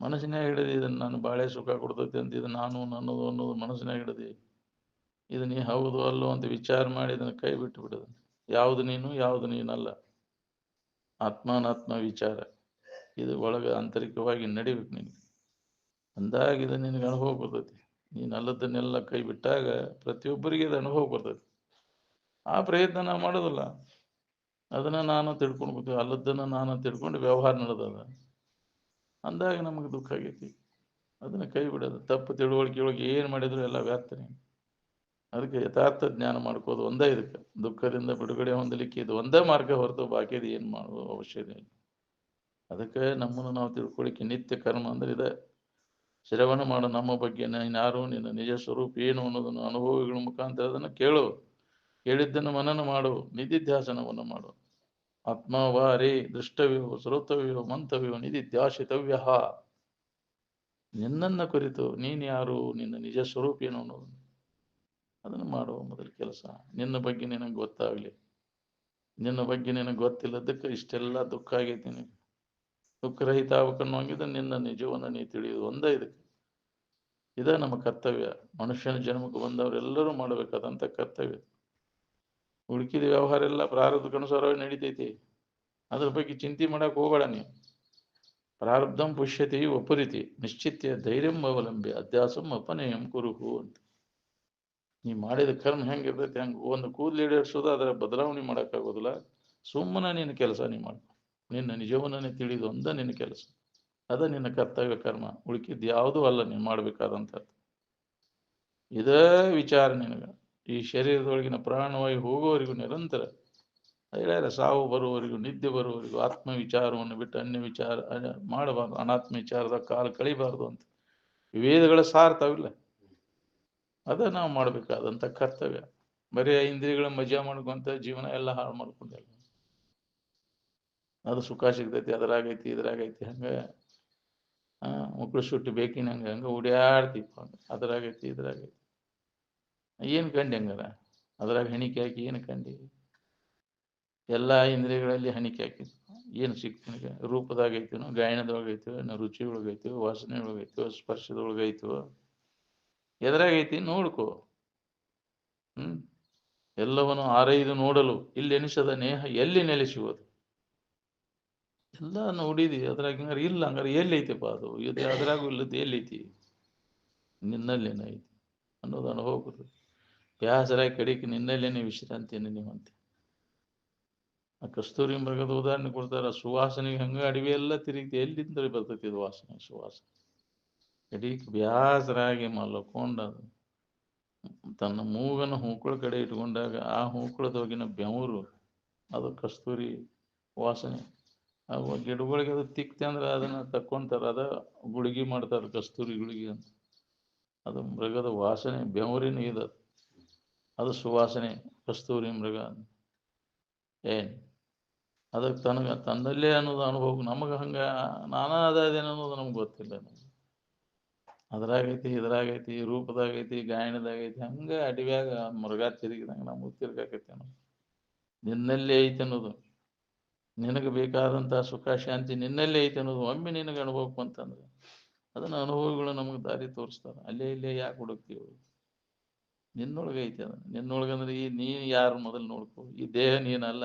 S2: ಮನಸ್ಸಿನಾಗ ಹಿಡಿದಿ ಇದನ್ನ, ನಾನು ಬಾಳೆ ಸುಖ ಕೊಡ್ತೈತಿ ಅಂತ ಇದು ನಾನು ನನ್ನದು ಅನ್ನೋದು ಮನಸ್ಸಿನಾಗ ಹಿಡ್ದಿ. ಇದು ನೀ ಹೌದು ಅಲ್ಲೋ ಅಂತ ವಿಚಾರ ಮಾಡಿ ಇದನ್ನ ಕೈ ಬಿಟ್ಟು ಬಿಡೋದು. ಯಾವುದು ನೀನು, ಯಾವುದು ನೀನಲ್ಲ, ಆತ್ಮಾನಾತ್ಮ ವಿಚಾರ ಇದು ಒಳಗೆ ಆಂತರಿಕವಾಗಿ ನಡಿಬೇಕು ನಿನಗೆ. ಅಂದಾಗ ಇದು ನಿನಗೆ ಅನುಭವ ಬರ್ತೈತಿ. ನೀನು ಅಲ್ಲದನ್ನೆಲ್ಲ ಕೈ ಬಿಟ್ಟಾಗ ಪ್ರತಿಯೊಬ್ಬರಿಗೆ ಇದು ಅನುಭವ ಬರ್ತೈತಿ. ಆ ಪ್ರಯತ್ನ ನಾವು ಮಾಡೋದಿಲ್ಲ. ಅದನ್ನ ನಾನು ತಿಳ್ಕೊಂಡು ಅಲ್ಲದನ್ನ ನಾನು ತಿಳ್ಕೊಂಡು ವ್ಯವಹಾರ ನಡೆದದ ಅಂದಾಗ ನಮಗೆ ದುಃಖ ಆಗೈತಿ. ಅದನ್ನ ಕೈ ಬಿಡೋದು. ತಪ್ಪು ತಿಳುವಳಿಕೆ ಒಳಗೆ ಏನು ಮಾಡಿದ್ರು ಎಲ್ಲ ವ್ಯರ್ಥನೆ. ಅದಕ್ಕೆ ಯಥಾರ್ಥ ಜ್ಞಾನ ಮಾಡ್ಕೋದು ಒಂದೇ. ಇದಕ್ಕೆ ದುಃಖದಿಂದ ಬಿಡುಗಡೆ ಹೊಂದಲಿಕ್ಕೆ ಇದು ಒಂದೇ ಮಾರ್ಗ ಹೊರತು ಬಾಕಿದು ಏನು ಮಾಡುವ ಅವಶ್ಯಕತೆ ಇಲ್ಲ. ಅದಕ್ಕೆ ನಮ್ಮನ್ನು ನಾವು ತಿಳ್ಕೊಳ್ಳಿಕ್ಕೆ ನಿತ್ಯ ಕರ್ಮ ಅಂದ್ರೆ ಇದೆ. ಶ್ರವಣ ಮಾಡು ನಮ್ಮ ಬಗ್ಗೆ, ಯಾರು ನಿನ್ನ ನಿಜ ಸ್ವರೂಪ ಏನು ಅನ್ನೋದನ್ನು ಅನುಭವಗಳ ಮುಖಾಂತರ ಅದನ್ನು ಕೇಳು. ಕೇಳಿದ್ದನ್ನು ಮನನ ಮಾಡು, ನಿಧಿಧ್ಯಾಸನವನ್ನು ಮಾಡು. ಆತ್ಮವಾರೇ ದೃಷ್ಟವ್ಯೋ ಶ್ರೋತವ್ಯೋ ಮಂತವ್ಯೋ ನಿಧಿಧ್ಯಾಸಿತವ್ಯ. ನಿನ್ನನ್ನ ಕುರಿತು ನೀನು ಯಾರು, ನಿನ್ನ ನಿಜ ಸ್ವರೂಪ ಏನು ಅನ್ನೋದು ಅದನ್ನು ಮಾಡುವ ಮೊದಲ ಕೆಲಸ. ನಿನ್ನ ಬಗ್ಗೆ ನಿನಗೆ ಗೊತ್ತಾಗ್ಲಿ. ನಿನ್ನ ಬಗ್ಗೆ ನಿನಗೆ ಗೊತ್ತಿಲ್ಲದಕ್ಕೆ ಇಷ್ಟೆಲ್ಲ ದುಃಖ ಆಗೈತಿ ನಿನಗೆ. ದುಃಖರಹಿತ ಆಗ್ಬೇಕನ್ನೋಂಗಿದ್ರೆ ನಿನ್ನ ನಿಜವನ್ನು ನೀ ತಿಳಿಯೋದು ಒಂದೇ. ಇದೇ ನಮ್ಮ ಕರ್ತವ್ಯ. ಮನುಷ್ಯನ ಜನ್ಮಕ್ಕೆ ಬಂದವರೆಲ್ಲರೂ ಮಾಡಬೇಕಾದಂಥ ಕರ್ತವ್ಯ. ಉಳುಕಿದ ವ್ಯವಹಾರ ಎಲ್ಲ ಪ್ರಾರಬ್ಧಕ್ಕನುಸಾರವಾಗಿ ನಡೀತೈತಿ. ಅದ್ರ ಬಗ್ಗೆ ಚಿಂತೆ ಮಾಡಕ್ ಹೋಗಬೇಡ ನೀವು. ಪ್ರಾರಬ್ಧಂ ಪುಷ್ಯತಿ ವಪುರಿತಿ ನಿಶ್ಚಿತ್ಯ ಧೈರ್ಯಂ ಅವಲಂಬಿ ಅಧ್ಯಾಸಂ ಅಪನಯಂ ಕುರುಹು ಅಂತ. ನೀ ಮಾಡಿದ ಕರ್ಮ ಹೆಂಗಿರ್ತೈತಿ ಹಂಗೆ. ಒಂದು ಕೂದಲು ಈಡೇರಿಸೋದು ಅದರ ಬದಲಾವಣೆ ಮಾಡೋಕ್ಕಾಗೋದಿಲ್ಲ. ಸುಮ್ಮನೆ ನಿನ್ನ ಕೆಲಸ ನೀ ಮಾಡ್ಕೊ. ನಿನ್ನ ನಿಜವನ್ನೇ ತಿಳಿದು ಒಂದ ನಿನ್ನ ಕೆಲಸ. ಅದ ನಿನ್ನ ಕರ್ತವ್ಯ ಕರ್ಮ. ಉಳುಕಿದ್ದು ಯಾವುದೂ ಅಲ್ಲ ನೀನು ಮಾಡಬೇಕಾದಂಥದ್ದು. ಇದೇ ವಿಚಾರ ನಿನಗೆ. ಈ ಶರೀರದೊಳಗಿನ ಪ್ರಾಣವಾಗಿ ಹೋಗುವವರೆಗೂ ನಿರಂತರ ಹೇಳ್ಯಾರ, ಸಾವು ಬರುವವರೆಗೂ, ನಿದ್ದೆ ಬರುವವರೆಗೂ ಆತ್ಮ ವಿಚಾರವನ್ನು ಬಿಟ್ಟು ಅನ್ಯ ವಿಚಾರ ಮಾಡಬಾರ್ದು. ಅನಾತ್ಮ ವಿಚಾರದ ಕಾಲ ಕಳಿಬಾರ್ದು ಅಂತ ವೇದಗಳ ಸಾರ್ತಾವಿಲ್ಲ. ಅದ ನಾವು ಮಾಡಬೇಕಾದಂಥ ಕರ್ತವ್ಯ. ಬರೀ ಇಂದ್ರಿಯಗಳ ಮಜಾ ಮಾಡ್ಕೊಂತ ಜೀವನ ಎಲ್ಲ ಹಾಳು ಮಾಡ್ಕೊಂಡಿಲ್ಲ. ಅದು ಸುಖ ಸಿಗ್ತೈತಿ, ಅದರಾಗೈತಿ ಇದ್ರಾಗೈತಿ, ಹಂಗ ಮಕ್ಕಳು ಸುಟ್ಟು ಬೇಕಿನ ಹಂಗ ಓಡ್ಯಾಡ್ತಿಪ್ಪ. ಅದರಾಗೈತಿ ಇದ್ರಾಗೈತಿ ಏನು ಕಂಡಿ ಹಂಗಾರ? ಅದ್ರಾಗ ಹಣಿಕೆ ಹಾಕಿ ಏನು ಕಂಡಿ? ಎಲ್ಲ ಇಂದ್ರಿಯಗಳಲ್ಲಿ ಹಣಿಕೆ ಹಾಕಿ ಏನು ಸಿಕ್ತು ನಿನಗೆ? ರೂಪದಾಗೈತಿನೋ, ಗಾಯನದೊಳಗೈತಿವೋ, ರುಚಿ ಒಳಗೈತಿವೋ, ವಾಸನೆ ಒಳಗೈತಿವೋ, ಸ್ಪರ್ಶದೊಳಗೈತಿವೋ, ಎದುರಾಗೈತಿ ನೋಡ್ಕೋ. ಎಲ್ಲವನ್ನು ಆರೈದು ನೋಡಲು ಇಲ್ಲಿ ಎನಿಸದ ನೇಹ ಎಲ್ಲಿ ನೆಲೆಸುವುದು? ಎಲ್ಲ ನೋಡಿದಿ, ಅದ್ರಾಗ ಹಂಗಾರೆ ಇಲ್ಲ. ಹಂಗಾರೆ ಎಲ್ಲಿ ಐತಿಪ್ಪ ಅದು? ಇದು ಅದ್ರಾಗೂ ಇಲ್ಲದ್ದು ಎಲ್ಲೈತಿ? ನಿನ್ನಲ್ಲೇನೈತಿ ಅನ್ನೋದು ಅನುಭವ ಬರ್ತದೆ. ಬ್ಯಾಸರಾಗಿ ಕಡೆಗೆ ನಿನ್ನಲ್ಲೇನೆ ವಿಶ್ರಾಂತಿ ನಿಮ್ಮಂತೆ. ಆ ಕಸ್ತೂರಿ ಮೃಗದ ಉದಾಹರಣೆ ಕೊಡ್ತಾರ. ಸುವಾಸನೆಗೆ ಹಂಗ ಅಡವಿ ಎಲ್ಲ ತಿರುಗಿ ಎಲ್ಲಿಂದ ಬರ್ತೈತಿ ಇದು ವಾಸನೆ? ಸುವಾಸನೆ ಕಡೆಗೆ ಬ್ಯಾಸರಾಗಿ ಮಲ್ಕೊಂಡ ತನ್ನ ಮೂಗನ ಹೂಕಳ ಕಡೆ ಇಟ್ಕೊಂಡಾಗ ಆ ಹೂಕಳದೊಳಗಿನ ಬೆವರು ಅದು ಕಸ್ತೂರಿ ವಾಸನೆ. ಅವು ಗಿಡಗಳಿಗೆ ಅದು ತಿಕ್ತೆ ಅಂದ್ರೆ ಅದನ್ನ ತಕ್ಕೊಂತಾರ, ಅದ ಗುಳಿಗೆ ಮಾಡ್ತಾರೆ, ಕಸ್ತೂರಿ ಗುಳಿಗೆ ಅಂತ. ಅದು ಮೃಗದ ವಾಸನೆ, ಬೆವರಿನ ಇದು. ಅದು ಸುವಾಸನೆ, ಕಸ್ತೂರಿ ಮೃಗ. ಏನ್ ಅದಕ್ಕೆ ತನ್ನಲ್ಲೇ ಅನ್ನೋದು ಅನುಭವ. ನಮಗೆ ಹಂಗ ನಾನಾ ಅದೇನು ಅನ್ನೋದು ನಮ್ಗೆ ಗೊತ್ತಿಲ್ಲ. ಅದ್ರಾಗೈತಿ ಇದ್ರಾಗೈತಿ, ರೂಪದಾಗೈತಿ, ಗಾಯನದಾಗೈತಿ, ಹಂಗ ಅಡವ್ಯಾಗ ಮೃಗ ತಿರುಗಿದಂಗ ನಮಗ್ ತಿರ್ಗಾಕೈತಿ ಅನ್ನೋದು. ನಿನ್ನಲ್ಲಿ ಐತಿ ಅನ್ನೋದು ನಿನಗೆ ಬೇಕಾದಂತಹ ಸುಖ ಶಾಂತಿ ನಿನ್ನಲ್ಲೇ ಐತೆ ಅನ್ನೋದು ಒಮ್ಮೆ ನಿನಗೆ ಅನುಭವಕ್ಕೆ ಬಂತಂದ್ರೆ ಅದನ್ನ ಅನುಭವಗಳು ನಮಗೆ ದಾರಿ ತೋರಿಸ್ತಾರೆ. ಅಲ್ಲೇ ಇಲ್ಲೇ ಯಾಕೆ ಹುಡುಕ್ತೀವಿ? ನಿನ್ನೊಳಗೆ ಐತೆ ಅದು. ನಿನ್ನೊಳಗಂದ್ರೆ ಈ ನೀ ಯಾರು ಮೊದಲು ನೋಡ್ಕೋ. ಈ ದೇಹ ನೀನಲ್ಲ,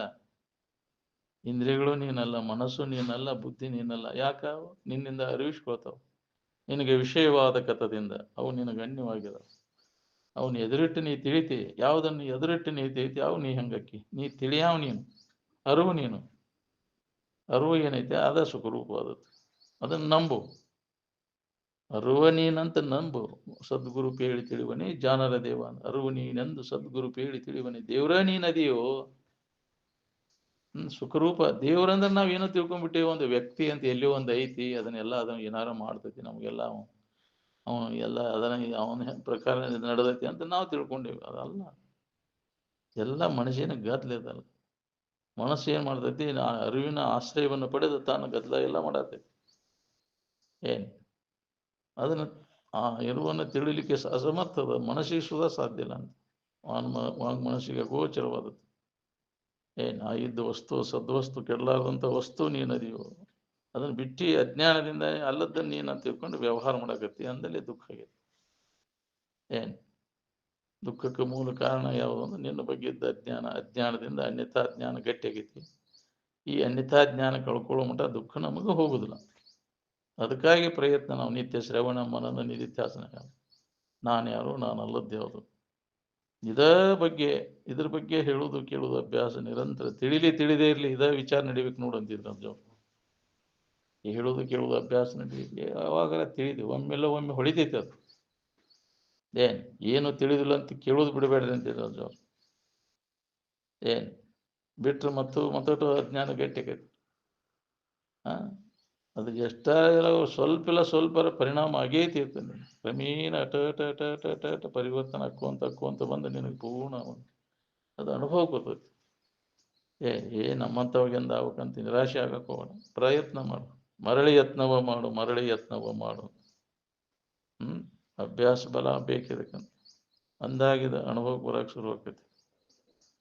S2: ಇಂದ್ರಿಯಗಳು ನೀನಲ್ಲ, ಮನಸ್ಸು ನೀನಲ್ಲ, ಬುದ್ಧಿ ನೀನಲ್ಲ. ಯಾಕ ನಿನ್ನಿಂದ ಅರಿವಿಸ್ಕೊಳ್ತಾವ. ನಿನಗೆ ವಿಷಯವಾದ ಕಥದಿಂದ ಅವು ನಿನಗೆ ಗಣ್ಯವಾಗಿದಾವ. ಅವನು ಎದುರಿಟ್ಟು ನೀ ತಿಳಿತಿ. ಯಾವುದನ್ನು ಎದುರಿಟ್ಟು ನೀ ತಿಳಿತಿ ಅವು ನೀ ಹಂಗಕ್ಕಿ. ನೀ ತಿಳಿಯಾವ ನೀನು, ಅರಿವು ನೀನು. ಅರಿವು ಏನೈತೆ ಅದ ಸುಖರೂಪವಾದದ್ದು. ಅದನ್ನು ನಂಬು. ಅರುವ ನೀನಂತ ನಂಬು. ಸದ್ಗುರು ಪೇಳಿ ತಿಳಿವನಿ ಜಾನರ ದೇವ. ಅರುವ ನೀನೆಂದು ಸದ್ಗುರು ಪೇಳಿ ತಿಳಿವನಿ. ದೇವ್ರ ನೀನದಿಯೋ. ಸುಖರೂಪ ದೇವ್ರಂದ್ರೆ ನಾವೇನೋ ತಿಳ್ಕೊಂಡ್ಬಿಟ್ಟೇವೆ. ಒಂದು ವ್ಯಕ್ತಿ ಅಂತ ಎಲ್ಲಿಯೋ ಒಂದು ಐತಿ, ಅದನ್ನ ಏನಾರ ಮಾಡ್ತೈತಿ ನಮಗೆಲ್ಲ. ಅವನು ಎಲ್ಲ ಅದನ್ನ ಅವನ ಪ್ರಕಾರ ನಡೆದೈತಿ ಅಂತ ನಾವು ತಿಳ್ಕೊಂಡೇವಿ. ಅದಲ್ಲ, ಎಲ್ಲ ಮನುಷ್ಯನ ಗದ್ಲಿದಲ್ಲ. ಮನಸ್ಸು ಏನ್ ಮಾಡ್ತೈತಿ? ಅರಿವಿನ ಆಶ್ರಯವನ್ನು ಪಡೆದು ತಾನು ಗದ್ದಲ ಎಲ್ಲ ಮಾಡತೈತಿ. ಏನ್ ಅದನ್ನ ಆ ಇರುವನ್ನು ತಿಳಿಲಿಕ್ಕೆ ಅಸಮರ್ಥದ ಮನಸ್ಸಿಗೆ ಸುಧಾ ಸಾಧ್ಯ ಇಲ್ಲ ಅಂತ. ವಾಂಗ್ ಮನಸ್ಸಿಗೆ ಗೋಚರವಾದದ್ದು. ಆ ಇದ್ದ ವಸ್ತು ಸದ್ವಸ್ತು ಕೆಡಲಾರದಂಥ ವಸ್ತು ನೀನದಿಯೋ. ಅದನ್ನು ಬಿಟ್ಟು ಅಜ್ಞಾನದಿಂದ ಅಲ್ಲದನ್ನು ನೀನು ತಿಳ್ಕೊಂಡು ವ್ಯವಹಾರ ಮಾಡಕತ್ತಿ. ಅಂದಲ್ಲಿ ದುಃಖ ಆಗೈತಿ. ದುಃಖಕ್ಕೆ ಮೂಲ ಕಾರಣ ಯಾವುದು ಅಂದ್ರೆ ನಿನ್ನ ಬಗ್ಗೆ ಇದ್ದ ಅಜ್ಞಾನ. ಅಜ್ಞಾನದಿಂದ ಅನ್ಯಥಾ ಜ್ಞಾನ ಗಟ್ಟಿಯಾಗೈತಿ. ಈ ಅನ್ಯಥಾ ಜ್ಞಾನ ಕಳ್ಕೊಳ್ಳೋ ಮಟ್ಟ ದುಃಖ ನಮಗೆ ಹೋಗುದಿಲ್ಲ. ಅದಕ್ಕಾಗಿ ಪ್ರಯತ್ನ ನಾವು ನಿತ್ಯ ಶ್ರವಣ ಮನನ ನಿಧಿಧ್ಯಾಸನ. ನಾನು ಯಾರು, ನಾನು ಅಲ್ಲದ್ದು ಯಾವುದು, ಇದ್ರ ಬಗ್ಗೆ ಹೇಳುವುದು ಕೇಳುವುದು ಅಭ್ಯಾಸ ನಿರಂತರ. ತಿಳಿದೇ ಇರಲಿ ಇದ ವಿಚಾರ ನಡಿಬೇಕು ನೋಡಂತಿದ್ರು ಜೋ. ಹೇಳುವುದು ಕೇಳುವುದು ಅಭ್ಯಾಸ ನಡಿಬೇಕು. ಯಾವಾಗಾರ ತಿಳಿದು ಒಮ್ಮೆ ಹೊಳಿತೈತೆ ಅದು. ಏನು ತಿಳಿದಿಲ್ಲ ಅಂತ ಕೇಳೋದು ಬಿಡಬೇಡ್ರಿ ಅಂತಿದ್ರು ಜೋ. ಬಿಟ್ರೆ ಮತ್ತೊಟ್ಟು ಅಜ್ಞಾನ ಗಟ್ಟಿಯಾಗೈತಿ. ಅದು ಎಷ್ಟಾಗಿರೋ ಸ್ವಲ್ಪ ಪರಿಣಾಮ ಆಗೈತಿ ಇರ್ತದೆ. ಕ್ರಮೇಣ ಅಟ ಪರಿವರ್ತನೆ ಅಕ್ಕೊಂತ ಬಂದು ನಿನಗೆ ಪೂರ್ಣ ಅದು ಅನುಭವ ಗೊತ್ತೈತಿ. ನಮ್ಮಂಥವಾಗಿಂದ ಆಗ್ಬೇಕಂತ ನಿರಾಶೆ ಆಗಕ್ಕೆ ಹೋಗೋಣ. ಪ್ರಯತ್ನ ಮಾಡು. ಮರಳಿ ಯತ್ನವ ಮಾಡು. ಅಭ್ಯಾಸ ಬಲ ಬೇಕಿದಕ್ಕಂತ ಅಂದಾಗಿದ ಅನುಭವಕ್ಕೆ ಬರೋಕೆ ಶುರು ಆಕೈತಿ.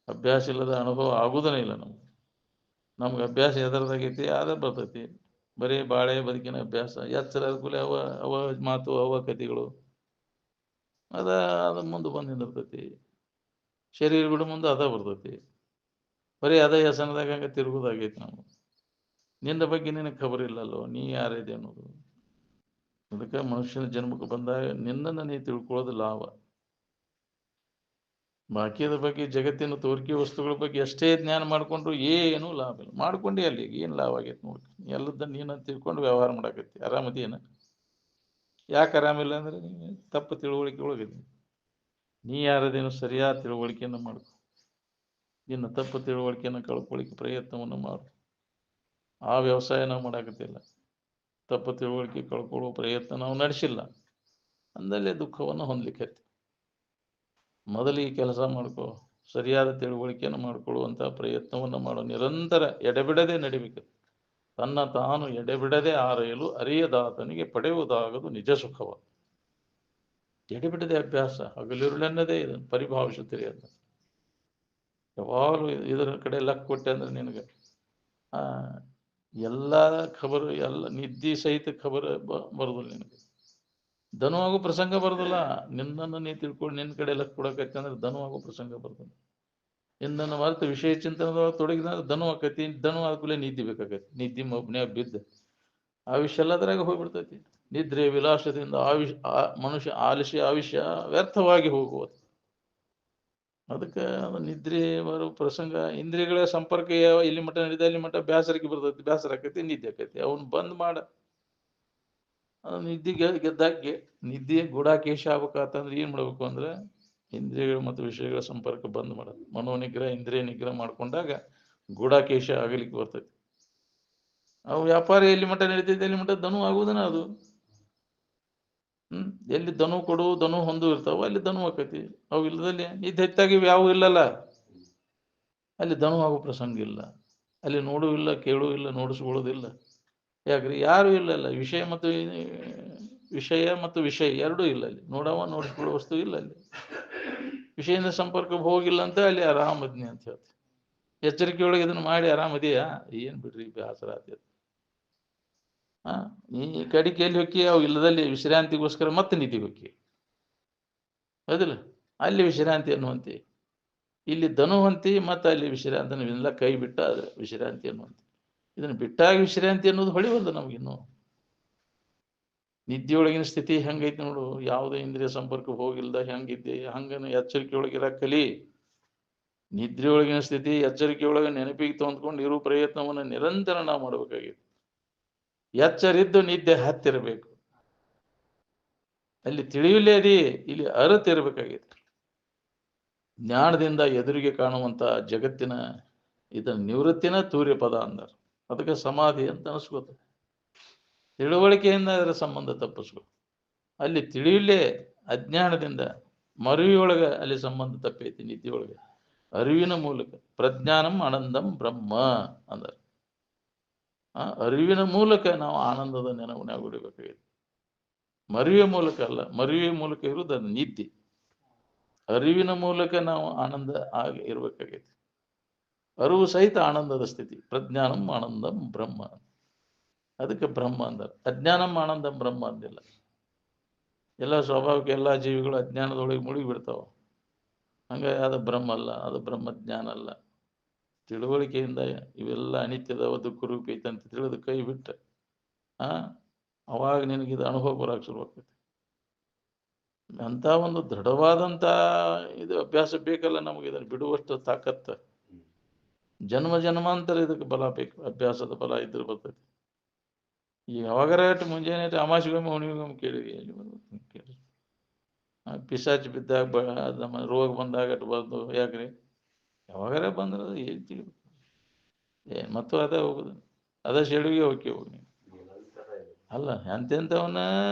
S2: ಅಭ್ಯಾಸ ಇಲ್ಲದ ಅನುಭವ ಆಗುವುದೇ ಇಲ್ಲ ನಮ್ಗೆ ಅಭ್ಯಾಸ ಎದರದಾಗೈತಿ ಅದ ಬರ್ತೈತಿ. ಬರೀ ಬಾಳೆ ಬದುಕಿನ ಅಭ್ಯಾಸ. ಎಚ್ಚರ ಕೂಲೆ ಅವ ಮಾತು ಅವ ಕಥೆಗಳು ಅದ ಮುಂದೆ ಬಂದು ನಿಂದಿರ್ತೈತಿ. ಶರೀರಗಳು ಮುಂದೆ ಅದ ಬರ್ತೈತಿ. ಬರೀ ಅದ ವ್ಯಸನದಾಗ ಹಂಗೆ ತಿರುಗೋದಾಗೈತಿ. ನಾವು ನಿನ್ನ ಬಗ್ಗೆ ನಿನಗೆ ಖಬರ್ ಇಲ್ಲಲ್ಲೋ, ನೀ ಯಾರಿದೆ ಅನ್ನೋದು. ಅದಕ್ಕೆ ಮನುಷ್ಯನ ಜನ್ಮಕ್ಕೆ ಬಂದಾಗ ನಿನ್ನನ್ನು ನೀ ತಿಳ್ಕೊಳ್ಳೋದು ಲಾಭ. ಬಾಕಿಯದ ಬಗ್ಗೆ ಜಗತ್ತಿನ ತೋರಿಕೆ ವಸ್ತುಗಳ ಬಗ್ಗೆ ಎಷ್ಟೇ ಜ್ಞಾನ ಮಾಡ್ಕೊಂಡ್ರು ಏನೂ ಲಾಭ ಇಲ್ಲ. ಮಾಡ್ಕೊಂಡೆ ಅಲ್ಲಿ ಏನು ಲಾಭ ಆಗೈತೆ ನೋಡಿ. ಎಲ್ಲದನ್ನು ನೀನು ತಿಳ್ಕೊಂಡು ವ್ಯವಹಾರ ಮಾಡಾಕತ್ತಿ. ಆರಾಮದೇನ? ಯಾಕೆ ಆರಾಮಿಲ್ಲ ಅಂದ್ರೆ ನೀನು ತಪ್ಪು ತಿಳುವಳಿಕೆ ಒಳಗಿದ್ದಿ. ನೀ ಯಾರದೇನು ಸರಿಯಾದ ತಿಳುವಳಿಕೆಯನ್ನು ಮಾಡ್ಕೊ. ನಿನ್ನ ತಪ್ಪು ತಿಳುವಳಿಕೆಯನ್ನು ಕಳ್ಕೊಳ್ಳಿಕ್ಕೆ ಪ್ರಯತ್ನವನ್ನು ಮಾಡು. ಆ ವ್ಯವಸಾಯ ನಾವು ಮಾಡಾಕತ್ತಿಲ್ಲ. ತಪ್ಪು ತಿಳುವಳಿಕೆ ಕಳ್ಕೊಳ್ಳೋ ಪ್ರಯತ್ನ ನಾವು ನಡೆಸಿಲ್ಲ ಅಂದಲ್ಲೇ ದುಃಖವನ್ನು ಹೊಂದಲಿಕ್ಕೆ. ಮೊದಲು ಈ ಕೆಲಸ ಮಾಡ್ಕೋ. ಸರಿಯಾದ ತಿಳುವಳಿಕೆಯನ್ನು ಮಾಡಿಕೊಳ್ಳುವಂಥ ಪ್ರಯತ್ನವನ್ನು ಮಾಡೋ. ನಿರಂತರ ಎಡೆಬಿಡದೆ ನಡಿಬೇಕು. ತನ್ನ ತಾನು ಎಡೆಬಿಡದೆ ಆರೈಯಲು ಅರಿಯದಾತನಿಗೆ ಪಡೆಯುವುದಾಗದು ನಿಜ ಸುಖವ. ಎಡೆಬಿಡದೆ ಅಭ್ಯಾಸ ಹಗಲಿರುಳೆನ್ನದೇ ಇದನ್ನು ಪರಿಭಾವಿಸುತ್ತೀರಿ ಅಂತ. ಯಾವಾಗಲೂ ಇದರ ಕಡೆ ಲಕ್ ಕೊಟ್ಟೆ ಅಂದ್ರೆ ನಿನಗೆ ಎಲ್ಲ ಖಬರ್, ಎಲ್ಲ ನಿದ್ದೆ ಸಹಿತ ಖಬರ್ ಬರೋದಿಲ್ಲ ನಿನಗೆ. ಧನು ಆಗೋ ಪ್ರಸಂಗ ಬರೋದಿಲ್ಲ. ನಿನ್ನನ್ನು ನೀ ತಿಳ್ಕೊಂಡು ನಿನ್ನ ಕಡೆ ಲಕ್ ಕೊಡಕೈತಿ ಅಂದ್ರೆ ಧನು ಆಗೋ ಪ್ರಸಂಗ ಬರ್ತದೆ. ನಿನ್ನನ್ನು ಮರೆತು ವಿಷಯ ಚಿಂತನದೊಳಗೆ ತೊಡಗಿದ ಧನು ಆಕೈತಿ. ಧನು ಆದ್ಕೂಲೆ ನಿದ್ದೆ ಬೇಕಾಕೈತಿ. ನಿದ್ದೆ ಮಬ್ಬನೇ ಬಿದ್ದ ಆಯುಷ್ಯ ಎಲ್ಲದ್ರಾಗ ಹೋಗ್ಬಿಡ್ತೈತಿ. ನಿದ್ರೆ ವಿಲಾಸದಿಂದ ಮನುಷ್ಯ ಆಯುಷ್ಯ ವ್ಯರ್ಥವಾಗಿ ಹೋಗುವುದು. ಅದಕ್ಕೆ ನಿದ್ರೆ ಬರೋ ಪ್ರಸಂಗ ಇಂದ್ರಿಯಗಳ ಸಂಪರ್ಕ ಇಲ್ಲಿ ಮಟ್ಟ ನಡೀತಾ ಇಲ್ಲಿ ಮಟ್ಟ ಬೇಸರಕ್ಕೆ ಬರ್ತೈತಿ. ಬೇಸರ ಆಕೈತಿ, ನಿದ್ದೆ ಆಕೈತಿ. ಅವನು ಬಂದ್ ಮಾಡ. ನಿದ್ದೆ ನಿದ್ದೆ ಗೂಢಾಕೇಶ ಆಗ್ಬೇಕಂತಂದ್ರೆ ಏನ್ ಮಾಡ್ಬೇಕು ಅಂದ್ರೆ ಇಂದ್ರಿಯಗಳು ಮತ್ತು ವಿಷಯಗಳ ಸಂಪರ್ಕ ಬಂದ್ ಮಾಡೋದು. ಮನೋನಿಗ್ರಹ ಇಂದ್ರಿಯ ನಿಗ್ರಹ ಮಾಡ್ಕೊಂಡಾಗ ಗೂಢಾಕೇಶ ಆಗಲಿಕ್ಕೆ ಬರ್ತೈತಿ. ಅವು ವ್ಯಾಪಾರ ಎಲ್ಲಿ ಮಟ್ಟ ನಡೀತೈತೆ ಎಲ್ಲಿ ಮಟ್ಟ ಧನು ಆಗುವುದನ ಅದು. ಎಲ್ಲಿ ಧನು ಕೊಡು ಧನು ಹೊಂದು ಇರ್ತಾವ ಅಲ್ಲಿ ಧನು ಆಕೈತಿ. ಅವು ಇಲ್ಲದಲ್ಲಿ ನಿದ್ದೆ ಹೆಚ್ಚಾಗಿ ಯಾವ ಇಲ್ಲಲ್ಲ ಅಲ್ಲಿ ಧನು ಆಗೋ ಪ್ರಸಂಗ ಇಲ್ಲ. ಅಲ್ಲಿ ನೋಡು ಇಲ್ಲ, ಕೇಳು ಇಲ್ಲ, ನೋಡಿಸ್ಕೊಳ್ಳೋದಿಲ್ಲ. ಯಾಕ್ರಿ? ಯಾರು ಇಲ್ಲಲ್ಲ. ವಿಷಯ ಮತ್ತು ವಿಷಯ ಎರಡೂ ಇಲ್ಲ ಅಲ್ಲಿ. ನೋಡಿಸ್ಕೊಳ್ಳೋ ವಸ್ತು ಇಲ್ಲ ಅಲ್ಲಿ. ವಿಷಯದ ಸಂಪರ್ಕ ಹೋಗಿಲ್ಲ ಅಂತ ಅಲ್ಲಿ ಆರಾಮದ್ನಿ ಅಂತ ಹೇಳ್ತೀವಿ. ಎಚ್ಚರಿಕೆ ಒಳಗೆ ಇದನ್ನ ಮಾಡಿ ಆರಾಮದಿಯಾ? ಏನ್ ಬಿಡ್ರಿ ಬೇಸರ ಆಗ್ತದೆ. ಈ ಕಡಿಕೆ ಎಲ್ಲಿ ಹೊಕ್ಕಿ ಅವು ಇಲ್ಲದಲ್ಲಿ ವಿಶ್ರಾಂತಿಗೋಸ್ಕರ ಮತ್ತೆ ನಿದ್ದೆ ಹೊಕ್ಕಿ, ಹೌದಿಲ್ಲ? ಅಲ್ಲಿ ವಿಶ್ರಾಂತಿ ಅನ್ನುವಂತೆ, ಇಲ್ಲಿ ಧನುವಂತಿ ಮತ್ತೆ ಅಲ್ಲಿ ವಿಶ್ರಾಂತಿ, ಎಲ್ಲ ಕೈ ಬಿಟ್ಟ ವಿಶ್ರಾಂತಿ ಅನ್ನುವಂತೆ. ಇದನ್ನ ಬಿಟ್ಟಾಗ ವಿಶ್ರಾಂತಿ ಅನ್ನೋದು ಹೊಳಿವಲ್ದು ನಮಗಿನ್ನು. ನಿದ್ದೆಯೊಳಗಿನ ಸ್ಥಿತಿ ಹೆಂಗೈತಿ ನೋಡು, ಯಾವುದೇ ಇಂದ್ರಿಯ ಸಂಪರ್ಕ ಹೋಗಿಲ್ದ ಹೆಂಗಿದ್ದೆ ಹಂಗನ ಎಚ್ಚರಿಕೆ ಒಳಗಿರ ಕಲಿ. ನಿದ್ರೆಯೊಳಗಿನ ಸ್ಥಿತಿ ಎಚ್ಚರಿಕೆ ಒಳಗೆ ನೆನಪಿಗೆ ತಂದ್ಕೊಂಡು ಇರೋ ಪ್ರಯತ್ನವನ್ನು ನಿರಂತರ ನಾವು ಮಾಡಬೇಕಾಗಿದೆ. ಎಚ್ಚರಿದ್ದು ನಿದ್ದೆ ಹತ್ತಿರಬೇಕು, ಅಲ್ಲಿ ತಿಳಿಯಲೇ ಅದಿ, ಇಲ್ಲಿ ಅರತಿರ್ಬೇಕಾಗಿದೆ. ಜ್ಞಾನದಿಂದ ಎದುರಿಗೆ ಕಾಣುವಂತ ಜಗತ್ತಿನ ಇದನ್ನ ನಿವೃತ್ತಿನ ತೂರ್ಯ ಪದ ಅಂದಾರ. ಅದಕ್ಕೆ ಸಮಾಧಿ ಅಂತ ಅನಿಸ್ಕೋತ. ತಿಳುವಳಿಕೆಯಿಂದ ಅದರ ಸಂಬಂಧ ತಪ್ಪಿಸ್ಕೊ. ಅಲ್ಲಿ ತಿಳಿಯಲೇ ಅಜ್ಞಾನದಿಂದ ಮರುವಿಯೊಳಗ ಅಲ್ಲಿ ಸಂಬಂಧ ತಪ್ಪೈತಿ. ನಿದ್ದೆಯೊಳಗೆ ಅರಿವಿನ ಮೂಲಕ ಪ್ರಜ್ಞಾನಂ ಆನಂದಂ ಬ್ರಹ್ಮ ಅಂದಾರ. ಅರಿವಿನ ಮೂಲಕ ನಾವು ಆನಂದದ ನೆನಪನ್ಯಾಗ ಉಳಿಬೇಕಾಗಿದೆ. ಮರುವಿಯ ಮೂಲಕ ಅಲ್ಲ, ಮರುವಿಯ ಮೂಲಕ ಇರುವುದು ಅದು ನಿದ್ದೆ. ಅರಿವಿನ ಮೂಲಕ ನಾವು ಆನಂದ ಆಗಿ ಇರ್ಬೇಕಾಗೈತಿ. ಅರಿವು ಸಹಿತ ಆನಂದದ ಸ್ಥಿತಿ. ಪ್ರಜ್ಞಾನಂ ಆನಂದಂ ಬ್ರಹ್ಮ, ಅದಕ್ಕೆ ಬ್ರಹ್ಮ ಅಂದಾರ. ಅಜ್ಞಾನಂ ಆನಂದಂ ಬ್ರಹ್ಮ ಅಂದಿಲ್ಲ. ಎಲ್ಲ ಸ್ವಾಭಾವಿಕ ಎಲ್ಲ ಜೀವಿಗಳು ಅಜ್ಞಾನದೊಳಗೆ ಮುಳುಗಿ ಬಿಡ್ತಾವ. ಹಂಗಾಗಿ ಅದು ಬ್ರಹ್ಮ ಅಲ್ಲ, ಅದು ಬ್ರಹ್ಮಜ್ಞಾನ ಅಲ್ಲ. ತಿಳುವಳಿಕೆಯಿಂದ ಇವೆಲ್ಲ ಅನಿತ್ಯದವ ದುಃಖ ರೂಪ ಐತಂತ ತಿಳಿದು ಕೈ ಬಿಟ್ಟ ಅವಾಗ ನಿನಗಿದು ಅನುಭವ ಬರಕ್ಕೆ ಶುರುವಾಗ್ತೈತಿ. ಅಂತ ಒಂದು ದೃಢವಾದಂತ ಇದು ಅಭ್ಯಾಸ ಬೇಕಲ್ಲ ನಮಗೆ, ಇದನ್ನು ಬಿಡುವಷ್ಟು ತಾಕತ್ತ. ಜನ್ಮ ಜನ್ಮಾಂತರ ಇದಕ್ಕೆ ಬಲ ಬೇಕು, ಅಭ್ಯಾಸದ ಬಲ ಇದ್ರೆ ಬರ್ತೈತಿ. ಈಗ ಯಾವಾಗರ ಮುಂಜಾನೆ ಅಮಾಸಿಗೊಮ್ಮೆ ಹುಣ್ಣಿಮೆಗೊಮ್ಮೆ ಕೇಳಿವಿ, ಪಿಸಾಚಿ ಬಿದ್ದಾಗ ನಮ್ಮ ರೋಗ ಬಂದಾಗ ಬಂದು ಯಾಕ್ರಿ ಯಾವಾಗಾರ ಬಂದ್ರೆ ಏನ್ ತಿಳಿಬೇಕು. ಮತ್ತು ಅದೇ ಹೋಗುದು, ಅದ ಶೆಡುವಿಗೆ ಹೋಗಿ ಹೋಗಿ ಅಲ್ಲ ಎಂತೆಂಥವನ್ನ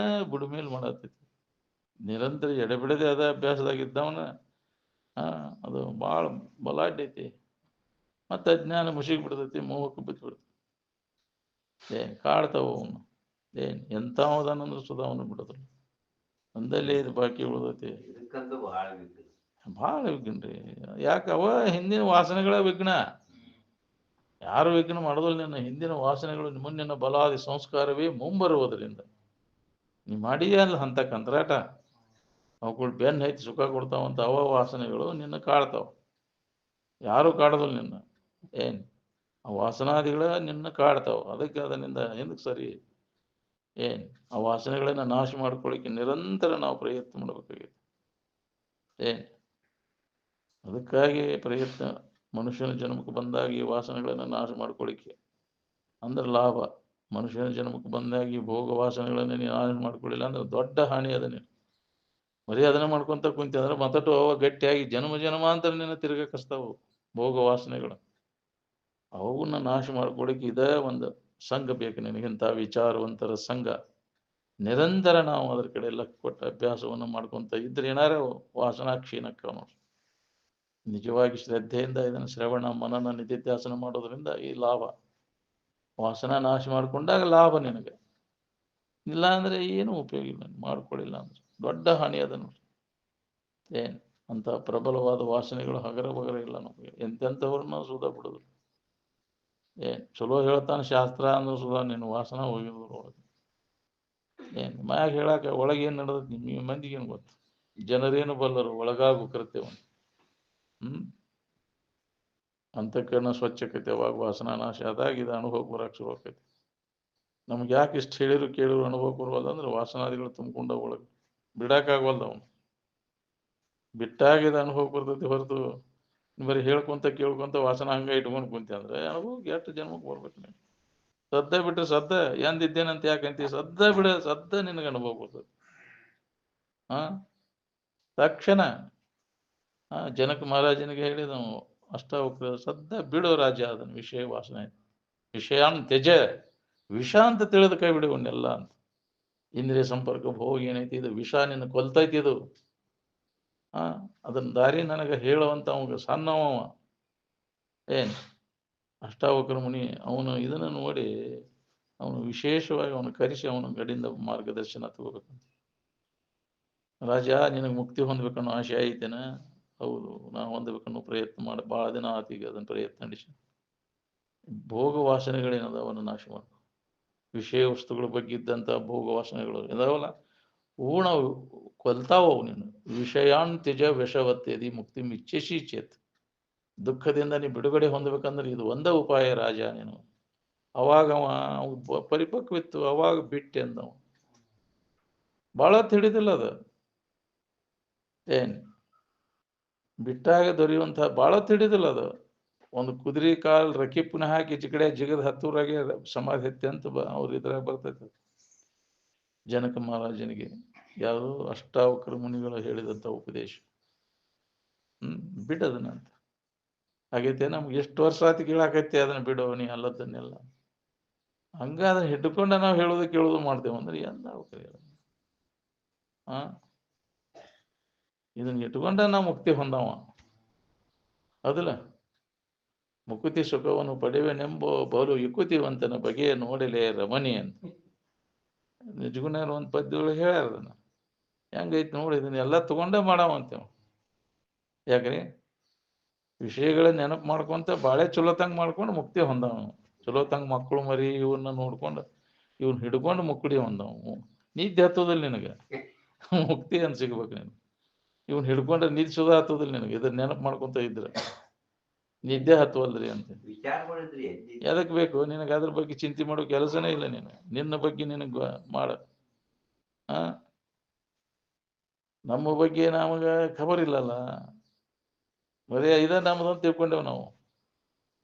S2: ಬುಡುಮೇಲ್ ಮಾಡತೈತಿ. ನಿರಂತರ ಎಡೆಬಿಡದೆ ಅದ ಅಭ್ಯಾಸದಾಗಿದ್ದವನ ಅದು ಭಾಳ ಬಲಾಢ್ಯೈತಿ. ಮತ್ತೆ ಅಜ್ಞಾನ ಮುಸಿಗೆ ಬಿಡ್ತೈತಿ, ಮೋಹಕ್ಕೆ ಬಿದ್ದು ಬಿಡ್ತೈತಿ. ಕಾಡ್ತಾವ ಅವನು. ಎಂಥವದನ್ನಂದ್ರೆ ಸುಧಾ ಅವನು ಬಿಡೋದಿಲ್ಲ. ಒಂದಲ್ಲಿ ಇದು ಬಾಕಿ ಉಳಿದೈತಿ. ಭಾಳ ವಿಘ್ನ್ರಿ. ಯಾಕೆ ಅವ ಹಿಂದಿನ ವಾಸನೆಗಳ ವಿಘ್ನ. ಯಾರು ವಿಘ್ನ ಮಾಡೋದಿಲ್ಲ. ನಿನ್ನ ಹಿಂದಿನ ವಾಸನೆಗಳು ಮುನ್ನಿನ ಬಲಾದಿ ಸಂಸ್ಕಾರವೇ ಮುಂಬರುವುದರಿಂದ ನೀ ಮಾಡಿಯೇ ಅಲ್ಲ ಅಂತ ಕಂತ್ರಾಟ. ಅವುಗಳು ಬೆನ್ನು ಹೈತಿ ಸುಖ ಕೊಡ್ತಾವಂತ ಅವ ವಾಸನೆಗಳು ನಿನ್ನ ಕಾಡ್ತಾವ. ಯಾರು ಕಾಡೋದಿಲ್ಲ ನಿನ್ನ. ಆ ವಾಸನಾದಿಗಳ ನಿನ್ನ ಕಾಡ್ತಾವ. ಅದಕ್ಕೆ ಅದರಿಂದ ಹಿಂದಕ್ಕೆ ಸರಿ. ಆ ವಾಸನೆಗಳನ್ನ ನಾಶ ಮಾಡ್ಕೊಳ್ಳಿಕ್ಕೆ ನಿರಂತರ ನಾವು ಪ್ರಯತ್ನ ಮಾಡಬೇಕಾಗಿದೆ. ಅದಕ್ಕಾಗಿ ಪ್ರಯತ್ನ. ಮನುಷ್ಯನ ಜನ್ಮಕ್ಕೆ ಬಂದಾಗ ಈ ವಾಸನೆಗಳನ್ನು ನಾಶ ಮಾಡ್ಕೊಳ್ಳಿಕ್ಕೆ ಅಂದ್ರೆ ಲಾಭ. ಮನುಷ್ಯನ ಜನ್ಮಕ್ಕೆ ಬಂದಾಗ ಈ ಭೋಗ ವಾಸನೆಗಳನ್ನು ನೀನು ನಾಶ ಮಾಡ್ಕೊಳ್ಳಿಲ್ಲ ಅಂದ್ರೆ ದೊಡ್ಡ ಹಾನಿ ಅದ. ನೀನು ಬರೀ ಅದನ್ನ ಮಾಡ್ಕೊಂತ ಕುಂತಿ ಅಂದ್ರೆ ಮತ್ತಟು ಅವ ಗಟ್ಟಿಯಾಗಿ ಜನ್ಮ ಜನ್ಮಾಂತರ ನಿನ್ನ ತಿರುಗಕ್ಕಿಸ್ತಾವು ಭೋಗ ವಾಸನೆಗಳು. ಅವನ್ನ ನಾಶ ಮಾಡ್ಕೊಳ್ಳಿಕ್ಕೆ ಇದೇ ಒಂದು ಸಂಘ ಬೇಕು ನಿನಗಿಂತ ವಿಚಾರವಂತರ ಸಂಘ. ನಿರಂತರ ನಾವು ಅದ್ರ ಕಡೆ ಲಕ್ಷ್ಯ ಕೊಟ್ಟ ಅಭ್ಯಾಸವನ್ನು ಮಾಡ್ಕೊಂತ ಇದ್ರೆ ಏನಾರ ವಾಸನಾ ಕ್ಷೀಣಕ್ಕೆ ನೋಡಿ. ನಿಜವಾಗಿ ಶ್ರದ್ಧೆಯಿಂದ ಇದನ್ನು ಶ್ರವಣ ಮನನ ನಿಧಿಧ್ಯಾಸನ ಮಾಡೋದ್ರಿಂದ ಈ ಲಾಭ. ವಾಸನ ನಾಶ ಮಾಡಿಕೊಂಡಾಗ ಲಾಭ ನಿನಗೆ. ಇಲ್ಲ ಅಂದ್ರೆ ಏನು ಉಪಯೋಗ ಇಲ್ಲ. ಮಾಡ್ಕೊಳ್ಳಿಲ್ಲ ಅಂದ್ರೆ ದೊಡ್ಡ ಹಾನಿ ಅದ ನೋಡಿ. ಅಂತ ಪ್ರಬಲವಾದ ವಾಸನೆಗಳು ಹಗರ ಬಗರ ಇಲ್ಲ ನಮಗೆ. ಎಂತೆಂಥವ್ರನ್ನ ಸುಧಾ ಬಿಡೋದು. ಚಲೋ ಹೇಳ್ತಾನೆ ಶಾಸ್ತ್ರ ಅಂದ್ರೆ ಸುಧಾ ನಿನ್ನ ವಾಸನ ಹೋಗಿದ್ರು ಒಳಗೆ. ಮ್ಯಾಗ ಹೇಳಾಕ ಒಳಗೆ ಏನು ನಡೆದೈತಿ ನಿಮ್ಮ ಮಂದಿಗೇನು ಗೊತ್ತು. ಜನರೇನು ಬಲ್ಲರು ಒಳಗಾಗು ಕರ್ತೇವನು. ಅಂತಃಕರಣ ಸ್ವಚ್ಛಕತೆ ಅವಾಗ ವಾಸನಾ ನಾಶ ಆದಾಗ ಇದು ಅನುಭವ ಬರಕ್ಕೆ ಶುರು ಆಕೈತಿ. ನಮ್ಗೆ ಯಾಕೆ ಇಷ್ಟು ಹೇಳಿರು ಕೇಳಿರು ಅನುಭವ ಬರುವಲ್ಲ ಅಂದ್ರೆ ವಾಸನಾದಿಗಳು ತುಂಬಿಕೊಂಡ ಒಳಗೆ ಬಿಡಾಕಾಗವಲ್ದ ಅವನು. ಬಿಟ್ಟಾಗ ಇದು ಅನುಭವ ಬರ್ತೈತಿ ಹೊರತು ಬರೀ ಹೇಳ್ಕೊಂತ ಕೇಳ್ಕೊಂತ ವಾಸನ ಹಂಗ ಇಟ್ಕೊಂಡು ಕುಂತಿ ಅಂದ್ರೆ ಅನುಭವ ಎಷ್ಟು ಜನ್ಮಕ್ಕೆ ಬರ್ಬೇಕು. ನೀವು ಸದ್ದ ಬಿಟ್ರೆ ಸದ್ದ ಎಂದಿದ್ದೇನಂತ ಯಾಕಂತೀವಿ. ಸದ್ದ ಬಿಡ, ಸದ್ದ ನಿನಗೆ ಅನುಭವ ಬರ್ತೈತಿ. ತಕ್ಷಣ ಜನಕ ಮಹಾರಾಜನಿಗೆ ಹೇಳಿದ ಅಷ್ಟಾವಕ್ರ ಸದ್ದ ಬಿಡೋ ರಾಜ್ಯ ಅದನ್ನು ವಿಷಯ ವಾಸನೆ ವಿಷಯಾನ್ ತ್ಯಜ, ವಿಷ ಅಂತ ತಿಳಿದ ಕೈ ಬಿಡುವನ್ನೆಲ್ಲ ಅಂತ. ಇಂದ್ರಿಯ ಸಂಪರ್ಕ ಭೋಗ ಏನೈತಿ ಇದು ವಿಷ, ನಿನ್ನ ಕೊಲ್ತೈತಿ ಇದು. ಅದನ್ನ ದಾರಿ ನನಗೆ ಹೇಳುವಂತ ಅವಾಗ ಸಣ್ಣವ ಅಷ್ಟಾವಕ್ರ ಮುನಿ. ಅವನು ಇದನ್ನು ನೋಡಿ ಅವನು ವಿಶೇಷವಾಗಿ ಅವನು ಕರೆಸಿ ಅವನ ಗಡಿಯಿಂದ ಮಾರ್ಗದರ್ಶನ ತಗೋಬೇಕಂತ. ರಾಜ ನಿನಗೆ ಮುಕ್ತಿ ಹೊಂದ್ಬೇಕನ್ನೋ ಆಶೆ ಐತೇನ? ಹೌದು ನಾವು ಹೊಂದಬೇಕನ್ನೋ ಪ್ರಯತ್ನ ಮಾಡಿ ಭಾಳ ದಿನ ಆತು ಈಗ ಅದನ್ನು ಪ್ರಯತ್ನ ನಡೆಸಿ ಭೋಗ ವಾಸನೆಗಳೇನದಾವನ್ನು ನಾಶ ಮಾಡು. ವಿಷಯ ವಸ್ತುಗಳ ಬಗ್ಗೆ ಇದ್ದಂಥ ಭೋಗ ವಾಸನೆಗಳು ಇದಾವಲ್ಲ ಹೂಣ ಕೊಲ್ತಾವು ನೀನು. ವಿಷಯಾನ್ ತ್ಯಜ ವಿಷವತ್ತೇದಿ ಮುಕ್ತಿ ಮಿಚ್ಛಸಿ ಚೇತ್. ದುಃಖದಿಂದ ನೀ ಬಿಡುಗಡೆ ಹೊಂದಬೇಕಂದ್ರೆ ಇದು ಒಂದೇ ಉಪಾಯ ರಾಜ ನೀನು. ಅವಾಗ ಅವ ಪರಿಪಕ್ವಿತ್ತು ಅವಾಗ ಬಿಟ್ಟೆ ಅಂದವ. ಭಾಳ ತಿಳಿದಿಲ್ಲ ಅದು ಏನ್ ಬಿಟ್ಟಾಗ ದೊರೆಯುವಂಥ ಭಾಳ ತಿಳಿದಿಲ್ಲ ಅದು. ಒಂದು ಕುದುರೆ ಕಾಲ್ ರಕ್ಕಿ ಪುನಃ ಹಾಕಿ ಈಚೆ ಕಡೆ ಜಿಗದ ಹತ್ತೂರಾಗೆ ಸಮಾಧಿ ಹತ್ತಿ ಅಂತ ಅವ್ರ ಇದ್ರಾಗ ಬರ್ತೈತೆ. ಜನಕ ಮಹಾರಾಜನಿಗೆ ಯಾವುದು ಅಷ್ಟಾವಕ್ರ ಮುನಿಗಳು ಹೇಳಿದಂಥ ಉಪದೇಶ. ಬಿಡದನ್ನ ಅಂತ ಹಾಗೈತೆ. ನಮ್ಗೆ ಎಷ್ಟು ವರ್ಷ ಆತಿ ಕೇಳಾಕೈತಿ ಅದನ್ನ ಬಿಡೋ ನೀ ಅಲ್ಲದನ್ನೆಲ್ಲ. ಹಂಗ ಅದನ್ನ ಹಿಡ್ಕೊಂಡ ನಾವು ಹೇಳೋದು ಕೇಳೋದು ಮಾಡ್ತೇವೆ ಅಂದ್ರೆ ಎಂದ ಆ ಇದನ್ನ ಇಟ್ಕೊಂಡ ನಾವು ಮುಕ್ತಿ ಹೊಂದವ ಅದಲ್ಲ. ಮುಕುತಿ ಸುಖವನ್ನು ಪಡೆಯುವೆನೆಂಬೋ ಬಲು ಯುಕುತಿವಂತನ ಬಗೆಯ ನೋಡಲೇ ರಮಣಿ ಅಂತ ನಿಜಗುಣರು ಒಂದು ಪದ್ಯದೊಳಗೆ ಹೇಳ್ಯಾರ. ಅದನ್ನ ಹೆಂಗೈತಿ ನೋಡಿ ಇದನ್ನ ಎಲ್ಲ ತಗೊಂಡೇ ಮಾಡವ ಅಂತೇವ. ಯಾಕ್ರಿ ವಿಷಯಗಳ ನೆನಪು ಮಾಡ್ಕೊಂತ ಬಾಳೆ ಚಲೋತಂಗ ಮಾಡ್ಕೊಂಡು ಮುಕ್ತಿ ಹೊಂದವ. ಚಲೋತಂಗ ಮಕ್ಕಳು ಮರಿ ಇವನ್ನ ನೋಡ್ಕೊಂಡು ಇವನ್ ಹಿಡ್ಕೊಂಡು ಮುಕ್ಕಡಿ ಹೊಂದವ. ನಿದ್ದೆ ಹತ್ತೋದಿಲ್ಲ ನಿನಗೆ ಮುಕ್ತಿ ಅಂತ ಸಿಗ್ಬೇಕು ನೀನು. ಇವನ್ ಹಿಡ್ಕೊಂಡ್ರೆ ನಿದ್ದೆ ಸುಧಾ ಹತ್ತೋದಿಲ್ಲ ನಿನಗೆ. ಇದ್ರ ನೆನಪು ಮಾಡ್ಕೊಂತ ಇದ್ರೆ ನಿದ್ದೆ ಹತ್ತುವಲ್ರಿ ಅಂತ. ಎದಕ್ ಬೇಕು ನಿನಗೆ? ಅದ್ರ ಬಗ್ಗೆ ಚಿಂತೆ ಮಾಡೋ ಕೆಲಸನೇ ಇಲ್ಲ ನೀನು. ನಿನ್ನ ಬಗ್ಗೆ ನಿನಗ ಮಾಡ. ನಮ್ಮ ಬಗ್ಗೆ ನಮಗ ಖಬರ್ ಇಲ್ಲಲ್ಲ. ಬರೀ ಇದ ನಮ್ದಂತ ತಿಳ್ಕೊಂಡೇವ್ ನಾವು.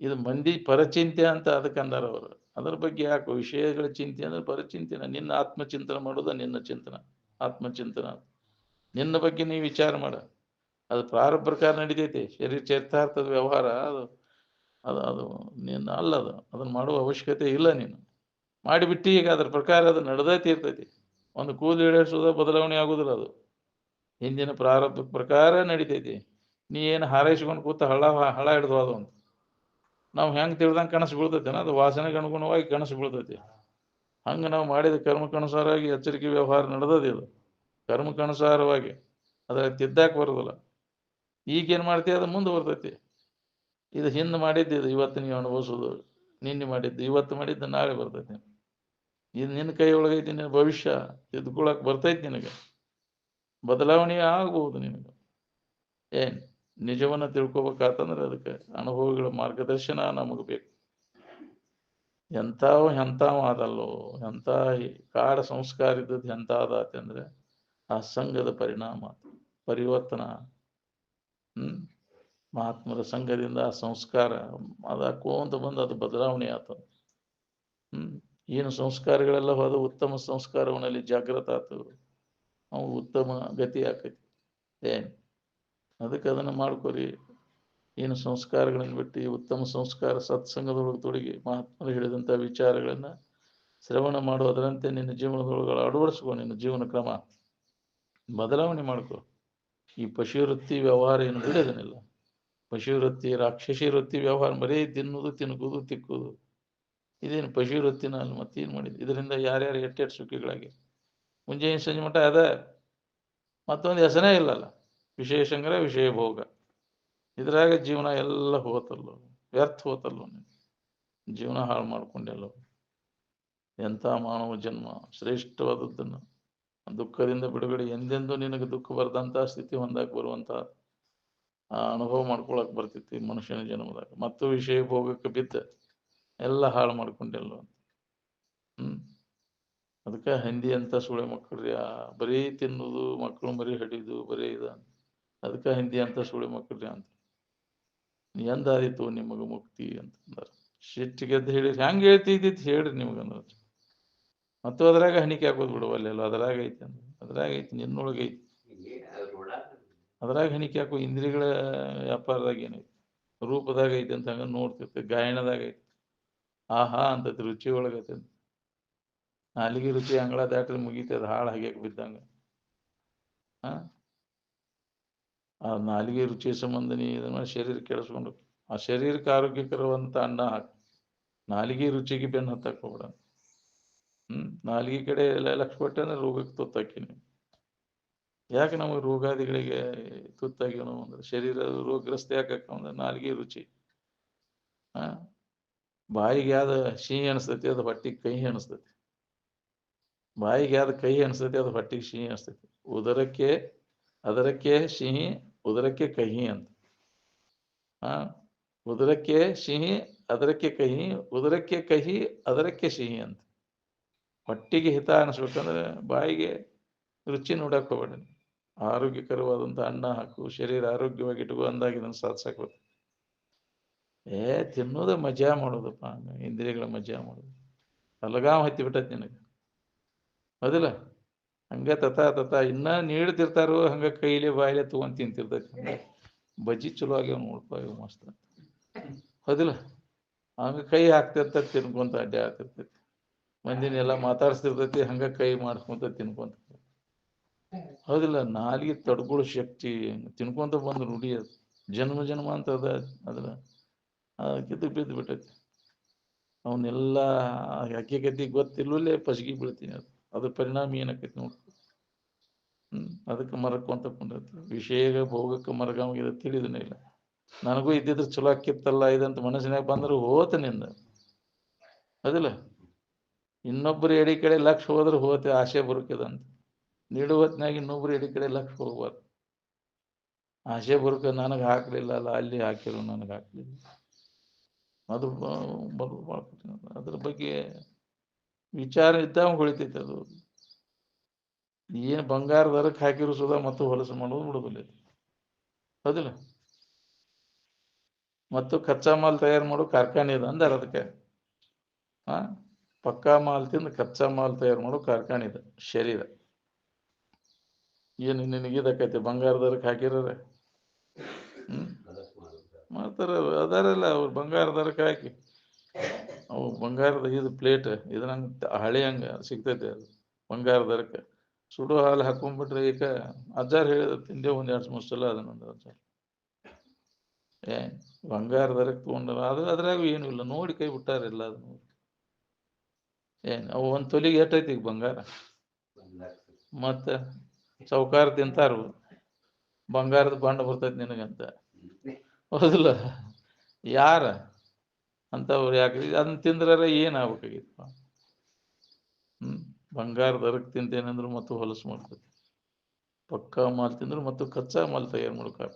S2: ಇದು ಮಂದಿ ಪರಚಿಂತೆ ಅಂತ ಅದಕ್ಕೆ ಅಂದಾರ ಅವರು. ಅದ್ರ ಬಗ್ಗೆ ಯಾಕೋ ವಿಷಯಗಳ ಚಿಂತೆ ಅಂದ್ರೆ ಪರಚಿಂತನ. ನಿನ್ನ ಆತ್ಮಚಿಂತನ ಮಾಡೋದ ನಿನ್ನ ಚಿಂತನ, ಆತ್ಮಚಿಂತನ. ನಿನ್ನ ಬಗ್ಗೆ ನೀ ವಿಚಾರ ಮಾಡ. ಅದು ಪ್ರಾರಬ್ಧ ಪ್ರಕಾರ ನಡೀತೈತಿ. ಶರೀರ ಚರಿತಾರ್ಥದ ವ್ಯವಹಾರ ಅದು ಅದು ಅದು ನಿನ್ನ ಅಲ್ಲದು. ಅದನ್ನ ಮಾಡುವ ಅವಶ್ಯಕತೆ ಇಲ್ಲ. ನೀನು ಮಾಡಿಬಿಟ್ಟು ಈಗ ಅದ್ರ ಪ್ರಕಾರ ಅದು ನಡೆದೈತಿ ಇರ್ತೈತಿ. ಒಂದು ಕೂದಲು ಇಳಿಸೋದ ಬದಲಾವಣೆ ಆಗುದಿಲ್ಲ. ಅದು ಹಿಂದಿನ ಪ್ರಾರಬ್ಧ ಪ್ರಕಾರ ನಡೀತೈತಿ. ನೀ ಏನು ಹಾರೈಸ್ಕೊಂಡು ಕೂತ ಹಳ ಹಿಡ್ದು ಅದು ಅಂತ ನಾವು ಹೆಂಗೆ ತಿಳಿದಂಗೆ ಕನಸು ಬೀಳ್ತೈತೇನ? ಅದು ವಾಸನೆಗೆ ಅನುಗುಣವಾಗಿ ಕನಸು ಬೀಳ್ತೈತಿ. ಹಂಗೆ ನಾವು ಮಾಡಿದ ಕರ್ಮಕ್ಕನುಸಾರವಾಗಿ ಎಚ್ಚರಿಕೆ ವ್ಯವಹಾರ ನಡೆದದ. ಇದು ಕರ್ಮಕ್ಕನುಸಾರವಾಗಿ ಅದ್ರ ತಿದ್ದಾಕ್ ಬರೋದಿಲ್ಲ. ಈಗೇನು ಮಾಡ್ತೀವಿ ಅದು ಮುಂದೆ ಬರ್ತೈತಿ. ಇದು ಹಿಂದೆ ಮಾಡಿದ್ದು ಇದು ಇವತ್ತು ನೀವು ಅನುಭವಿಸೋದು. ನಿನ್ನೆ ಮಾಡಿದ್ದು ಇವತ್ತು ಮಾಡಿದ್ದು ನಾಳೆ ಬರ್ತೈತಿ. ಇದು ನಿನ್ನ ಕೈ ಒಳಗೈತಿ. ನಿನ್ನ ಭವಿಷ್ಯ ತಿದ್ದುಕೊಳಕ್ ಬರ್ತೈತಿ. ನಿನಗೆ ಬದಲಾವಣೆ ಆಗ್ಬಹುದು. ನಿನಗೆ ಏನ್ ನಿಜವನ್ನ ತಿಳ್ಕೊಬೇಕಾತಂದ್ರೆ ಅದಕ್ಕೆ ಅನುಭವಿಗಳ ಮಾರ್ಗದರ್ಶನ ನಮಗೆ ಬೇಕು. ಎಂಥವ ಆದಲ್ಲೋ, ಎಂಥ ಕಾಡ ಸಂಸ್ಕಾರ ಇದ್ದದ್ದು ಎಂಥದಾತ ಅಂದ್ರೆ ಆ ಸಂಘದ ಪರಿಣಾಮ, ಪರಿವರ್ತನ. ಮಹಾತ್ಮರ ಸಂಘದಿಂದ ಆ ಸಂಸ್ಕಾರ ಅದಾಕೋಂತ ಬಂದು ಅದು ಬದಲಾವಣೆ ಆತ. ಏನು ಸಂಸ್ಕಾರಗಳೆಲ್ಲ ಹೋದ ಉತ್ತಮ ಸಂಸ್ಕಾರವನ್ನಲ್ಲಿ ಜಾಗೃತ ಆತು. ಅವು ಉತ್ತಮ ಗತಿ ಆಕೈತಿ. ಏನ್ ಅದಕ್ಕೆ ಅದನ್ನು ಮಾಡ್ಕೊರಿ. ಏನು ಸಂಸ್ಕಾರಗಳನ್ನು ಬಿಟ್ಟು ಉತ್ತಮ ಸಂಸ್ಕಾರ ಸತ್ಸಂಗದೊಳಗೆ ತೊಡಗಿ ಮಹಾತ್ಮರು ಹೇಳಿದಂಥ ವಿಚಾರಗಳನ್ನು ಶ್ರವಣ ಮಾಡೋದರಂತೆ ನಿನ್ನ ಜೀವನದೊಳಗೆ ಅಳವಡಿಸ್ಕೊ. ನಿನ್ನ ಜೀವನ ಕ್ರಮ ಬದಲಾವಣೆ ಮಾಡ್ಕೊ. ಈ ಪಶುವೃತ್ತಿ ವ್ಯವಹಾರ ಏನು ಬಿಡೋದನ್ನಿಲ್ಲ. ಪಶುವೃತ್ತಿ, ರಾಕ್ಷಸಿ ವೃತ್ತಿ ವ್ಯವಹಾರ ಬರೀ ತಿನ್ನುವುದು, ತಿನ್ನುವುದು, ತಿಕ್ಕುವುದು. ಇದೇನು ಪಶುವೃತ್ತಿನ ಅಲ್ಲ. ಮತ್ತೇನು ಮಾಡಿದ್ದು? ಇದರಿಂದ ಯಾರ್ಯಾರು ಎಟ್ಟೆಟ್ಟು ಸುಖಿಗಳಾಗಿ ಮುಂಜಾನೆ ಸಂಜೆ ಮಟ್ಟ ಅದ. ಮತ್ತೊಂದು ಹೆಸರೇ ಇಲ್ಲಲ್ಲ. ವಿಷಯ ಸಂಗ್ರಹ, ವಿಷಯ ಭೋಗ. ಇದ್ರಾಗ ಜೀವನ ಎಲ್ಲ ಹೋತಲ್ಲೋ, ವ್ಯರ್ಥ ಹೋತಲ್ಲೋ. ಜೀವನ ಹಾಳು ಮಾಡ್ಕೊಂಡೆಲ್ಲೋ. ಎಂಥ ಮಾನವ ಜನ್ಮ ಶ್ರೇಷ್ಠವಾದದ್ದನ್ನು. ದುಃಖದಿಂದ ಬಿಡುಗಡೆ ಎಂದೆಂದೂ ನಿನಗೆ ದುಃಖ ಬರ್ದಂಥ ಸ್ಥಿತಿ ಹೊಂದಾಕ ಬರುವಂಥ ಆ ಅನುಭವ ಮಾಡ್ಕೊಳಕ್ ಬರ್ತೈತಿ ಮನುಷ್ಯನ ಜನ್ಮದಾಗ. ಮತ್ತು ವಿಷಯ ಭೋಗಕ್ಕೆ ಬಿದ್ದ ಎಲ್ಲ ಹಾಳು ಮಾಡ್ಕೊಂಡೆಲ್ಲೋ. ಅದಕ್ಕೆ ಹಿಂದಿ ಅಂತ ಸುಳೆ ಮಕ್ಕಳ್ರಿ ಬರೀ ತಿನ್ನುವುದು, ಮಕ್ಕಳು ಮರಿ ಹಡಿದು ಬರೀ ಇದ. ಅದಕ್ಕೆ ಹಿಂದಿ ಅಂತ ಸುಳೆ ಮಕ್ಕಳ್ರಿ ಅಂತ. ಎಂದಾದಿತ್ತು ನಿಮಗೆ ಮುಕ್ತಿ ಅಂತಂದಾರ. ಸಿಟ್ಟಿಗೆದ್ದು ಹೇಳಿ ಹೆಂಗೆ ಹೇಳ್ತಿದ್ದಿತ್ತು ಹೇಳ್ರಿ ನಿಮಗಂದ್ರ. ಮತ್ತು ಅದ್ರಾಗ ಹಣಿಕೆ ಹಾಕೋದು ಬಿಡುವಲ್ಲೆಲ್ಲ. ಅದ್ರಾಗ ಐತಿ ಅಂದ್ರೆ ಅದ್ರಾಗ ಐತಿ, ನಿನ್ನೊಳಗೈತಿ. ಅದ್ರಾಗ ಹಣಿಕೆ ಹಾಕೋ ಇಂದ್ರಿಯಗಳ ವ್ಯಾಪಾರದಾಗ ಏನೈತಿ, ರೂಪದಾಗ ಐತಿ ಅಂತ ಹಂಗ ನೋಡ್ತಿರ್ತಿ. ಗಾಯನದಾಗ ಐತಿ. ಆಹಾ ಅಂತೈತಿ, ರುಚಿ ಒಳಗೈತಿ. ನಾಲಿಗೆ ರುಚಿ ಅಂಗಳ ದಾಟ್ರಿ ಮುಗೀತಿ. ಅದು ಹಾಳು ಹಾಗ್ಯಾಕೆ ಬಿದ್ದಂಗ. ಆ ನಾಲಿಗೆ ರುಚಿ ಸಂಬಂಧ ನೀ ಇದನ್ನ ಶರೀರ ಕೆಡಿಸ್ಕೊಂಡು ಆ ಶರೀರಕ್ಕೆ ಆರೋಗ್ಯಕರವಂತ ಅನ್ನ ಹಾಕಿ ನಾಲಿಗೆ ರುಚಿಗೆ ಬೆನ್ನು ಹತ್ತಾಕ ಹೋಗ್ಬೇಡ. ನಾಲಿಗೆ ಕಡೆ ಎಲ್ಲ ಲಕ್ಷ ಕೊಟ್ಟೆ ಅಂದ್ರೆ ರೋಗಕ್ಕೆ ತೊತ್ತಾಕಿ ನೀವು. ಯಾಕೆ ನಮಗೆ ರೋಗಾದಿಗಳಿಗೆ ತುತ್ತಾಗಿನೋ ಅಂದ್ರೆ ಶರೀರ ರೋಗಗ್ರಸ್ತ ಯಾಕೆ ಅಂದ್ರೆ ನಾಲಿಗೆ ರುಚಿ. ಬಾಯಿಗೆ ಯಾವ್ದು ಸಿಹಿ ಅನಿಸ್ತೈತಿ ಅದು ಹೊಟ್ಟಿಗೆ ಕಹಿ ಅನಿಸ್ತೈತಿ. ಬಾಯಿಗೆ ಯಾವ್ದು ಕಹಿ ಅನಿಸ್ತೈತಿ ಅದು ಹೊಟ್ಟಿಗೆ ಸಿಹಿ ಅನಿಸ್ತೈತಿ. ಅದರಕ್ಕೆ ಸಿಹಿ, ಉದರಕ್ಕೆ ಕಹಿ ಅಂತ. ಉದರಕ್ಕೆ ಸಿಹಿ, ಅದರಕ್ಕೆ ಕಹಿ, ಉದರಕ್ಕೆ ಕಹಿ, ಅದರಕ್ಕೆ ಸಿಹಿ ಅಂತ. ಹೊಟ್ಟಿಗೆ ಹಿತ ಅನಿಸ್ಬೇಕಂದ್ರೆ ಬಾಯಿಗೆ ರುಚಿ ನೋಡಕ್ ಹೋಗ್ಬೇಡ. ಆರೋಗ್ಯಕರವಾದಂಥ ಅನ್ನ ಹಾಕು, ಶರೀರ ಆರೋಗ್ಯವಾಗಿ ಇಟ್ಕೋ ಅಂದಾಗ ಇದನ್ನು ಸಾಧಿಸಕ್ ತಿನ್ನೋದು ಮಜಾ ಮಾಡೋದಪ್ಪ, ಇಂದ್ರಿಯಗಳ ಮಜಾ ಮಾಡೋದು. ಅಲಗಾವ್ ಹತ್ತಿ ಬಿಟ್ಟೈತಿ ನಿನಗೆ, ಹೌದಿಲ್ಲ? ಹಂಗ ತತ ಇನ್ನ ನೀಡ್ತಿರ್ತಾರೋ ಹಂಗ ಕೈಲಿ ಬಾಯಿಲೆ ತಗೊಂಡ್ ತಿಂತಿರ್ತೈತಿ. ಬಜ್ಜಿ ಚಲೋ ಆಗ್ಯಾವ ನೋಡ್ಪ, ಇವ್ ಮಸ್ತ್, ಹೌದಿಲ್ಲ? ಹಂಗ ಕೈ ಹಾಕ್ತಿರ್ತ ತಿನ್ಕೊಂತ ಅಡ್ಡೆ ಆಗ್ತಿರ್ತೈತಿ. ಮಂದಿನೆಲ್ಲ ಮಾತಾಡ್ಸ್ತಿರ್ತೈತಿ, ಹಂಗ ಕೈ ಮಾಡಿಸ್ಕೊಂತ ತಿನ್ಕೊಂತ, ಹೌದಿಲ್ಲ? ನಾಲಿಗೆ ತಡ್ಕೊಳ್ಳೋ ಶಕ್ತಿ ತಿನ್ಕೊಂತ ಬಂದು ರೂಢಿ ಅದು, ಜನ್ಮ ಅಂತ ಅದನ್ನ ಕಿತ್ತು ಬಿದ್ದು ಬಿಟ್ಟೈತಿ. ಅವನ್ನೆಲ್ಲ ಹಕ್ಕಿಗತಿ ಗೊತ್ತಿಲ್ಲೇ ಪಸಗಿ ಬೀಳ್ತೀನಿ. ಅದ್ರ ಪರಿಣಾಮ ಏನಾಕೈತಿ ನೋಡ್ಕೊ. ಅದಕ್ಕೆ ಮರಕೊಂತ ಕುಂಡೈತಿ. ವಿಷಯ ಭೋಗಕ್ಕೆ ಮರಗಾವಿಗೆ ತಿಳಿದನೇ ಇಲ್ಲ. ನನಗೂ ಇದ್ದಿದ್ರೆ ಚಲೋ ಆಕ್ಕಿತ್ತಲ್ಲ ಇದಂತ ಮನಸ್ಸಿನಾಗ ಬಂದ್ರೆ ಹೋತ ನಿಂದ, ಅದಿಲ್ಲ? ಇನ್ನೊಬ್ಬರು ಎಡಿ ಕಡೆ ಲಕ್ಷ ಹೋದ್ರೆ ಹೋತೆ, ಆಸೆ ಬರುಕದಂತ. ನೀಡುವ ಹೊತ್ನಾಗ ಇನ್ನೊಬ್ರು ಎಡಿ ಕಡೆ ಲಕ್ಷ ಹೋಗ್ಬಾರ್ದು. ಆಸೆ ಬರುಕ ನನಗೆ ಹಾಕ್ಲಿಲ್ಲ ಅಲ್ಲ, ಅಲ್ಲಿ ಹಾಕಿರು ನನಗೆ ಹಾಕ್ಲಿಲ್ಲ. ಅದು ಅದ್ರ ಬಗ್ಗೆ ವಿಚಾರ ಇದ್ದಾಗ ಹೊಳಿತೈತೆ. ಅದು ಏನು ಬಂಗಾರದರಕ್ಕೆ ಹಾಕಿರು ಸುಧಾ ಮತ್ತು ಹೊಲಸು ಮಾಡೋದು ಬಿಡೋದಿಲ್ಲ, ಹೌದಿಲ್ಲ? ಮತ್ತು ಕಚ್ಚಾ ಮಾಲ್ ತಯಾರು ಮಾಡೋ ಕಾರ್ಖಾನೆ ಇದೆ ಅಂದಾರ ಅದಕ್ಕೆ. ಪಕ್ಕಾ ಮಾಲ್ ತಿಂದು ಕಚ್ಚಾ ಮಾಲ್ ತಯಾರು ಮಾಡೋ ಕಾರ್ಖಾನೆ ಇದೆ ಶರೀರ. ಏನು ನಿನಗಿದಕ್ಕೈತೆ ಬಂಗಾರದರಕ್ಕೆ ಹಾಕಿರೋರೆ? ಮಾಡ್ತಾರ, ಅದಾರಲ್ಲ ಅವ್ರು ಬಂಗಾರದರಕ್ಕೆ ಹಾಕಿ. ಅವು ಬಂಗಾರದ ಇದು ಪ್ಲೇಟ್ ಇದ್ರಂಗ ಹಳೆ ಹಂಗ ಸಿಗ್ತೈತೆ. ಅದು ಬಂಗಾರದರಕ್ಕೆ ಸುಡು ಹಾಲು ಹಾಕೊಂಡ್ಬಿಟ್ರೆ ಈಗ ಅಜ್ಜಾರ್ ಹೇಳಿದ ತಿಂದೆ 1-2-3 ಸಲ ಅದನ್ನೊಂದು ಅಜ್ಜಾರ್. ಬಂಗಾರದರಕ್ಕೆ ತಗೊಂಡ್ರ ಅದ್ರಾಗ ಏನು ಇಲ್ಲ, ನೋಡಿ ಕೈ ಬಿಟ್ಟಾರಿಲ್ಲ. ಅದನ್ನ ಅವು ಒಂದ್ ತೊಲಿಗೆ ಎಷ್ಟೈತಿ ಈಗ ಬಂಗಾರ? ಮತ್ತೆ ಸೌಕಾರ ತಿಂತಾರು, ಬಂಗಾರದ ಬಾಂಡ ಬರ್ತೈತಿ ನಿನಗಂತ, ಹೌದಿಲ್ಲ? ಯಾರ ಅಂತವ್ರು ಯಾಕೆ ಅದನ್ನ ತಿಂದ್ರ ಏನಾಗ್ಬೇಕಾಗಿತ್ತು? ಬಂಗಾರದರಕ್ಕೆ ತಿಂತೇನಂದ್ರು ಮತ್ತು ಹೊಲಸು ಮಾಡ್ತೈತಿ. ಪಕ್ಕಾ ಮಾಲ್ ತಿಂದ್ರು ಮತ್ತು ಕಚ್ಚಾ ಮಾಲ್ ತಯಾರು ಮಾಡ್ಕಾರ.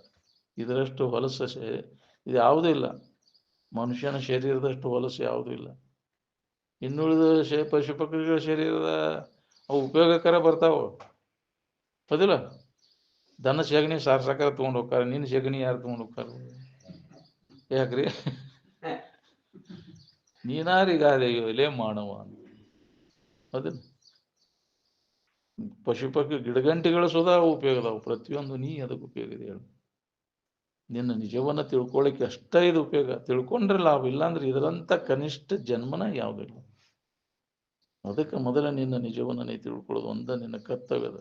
S2: ಇದರಷ್ಟು ಹೊಲಸು ಇದು ಯಾವುದೂ ಇಲ್ಲ. ಮನುಷ್ಯನ ಶರೀರದಷ್ಟು ಹೊಲಸು ಯಾವುದೂ ಇಲ್ಲ. ಇನ್ನುಳಿದ ಪಶು ಪಕ್ಷಿಗಳ ಶರೀರದ ಅವು ಉಪಯೋಗಕರ ಬರ್ತಾವ, ಹೌದಿಲ್ಲ? ದನ ಸೆಗಣಿ ಸಾರ್ಸಕಾರ ತಗೊಂಡು ಹೋಗ್ತಾರೆ, ನಿನ್ನ ಸೆಗಣಿ ಯಾರು ತಗೊಂಡು ಹೋಗ್ತಾರ? ಯಾಕ್ರಿ? ನೀನಾರೀಗ ಲೇ ಮಾಡವ, ಹೌದಿಲ್ಲ? ಪಶು ಪಕ್ಷಿ ಗಿಡಗಂಟಿಗಳು ಸುಧಾ ಉಪಯೋಗದಾವು, ಪ್ರತಿಯೊಂದು. ನೀ ಅದಕ್ಕೆ ಉಪಯೋಗ ಇದೆ ಹೇಳು? ನಿನ್ನ ನಿಜವನ್ನ ತಿಳ್ಕೊಳ್ಳಿಕ್ಕೆ ಅಷ್ಟ ಇದು ಉಪಯೋಗ. ತಿಳ್ಕೊಂಡ್ರೆ ಲಾಭ, ಇಲ್ಲಾಂದ್ರೆ ಇದರಂತ ಕನಿಷ್ಠ ಜನ್ಮನ ಯಾವುದಿಲ್ಲ. ಅದಕ್ಕೆ ಮೊದಲ ನಿನ್ನ ನಿಜವನ್ನ ನೀ ತಿಳ್ಕೊಳ್ಳೋದು ಒಂದ ನಿನ್ನ ಕರ್ತವ್ಯದ.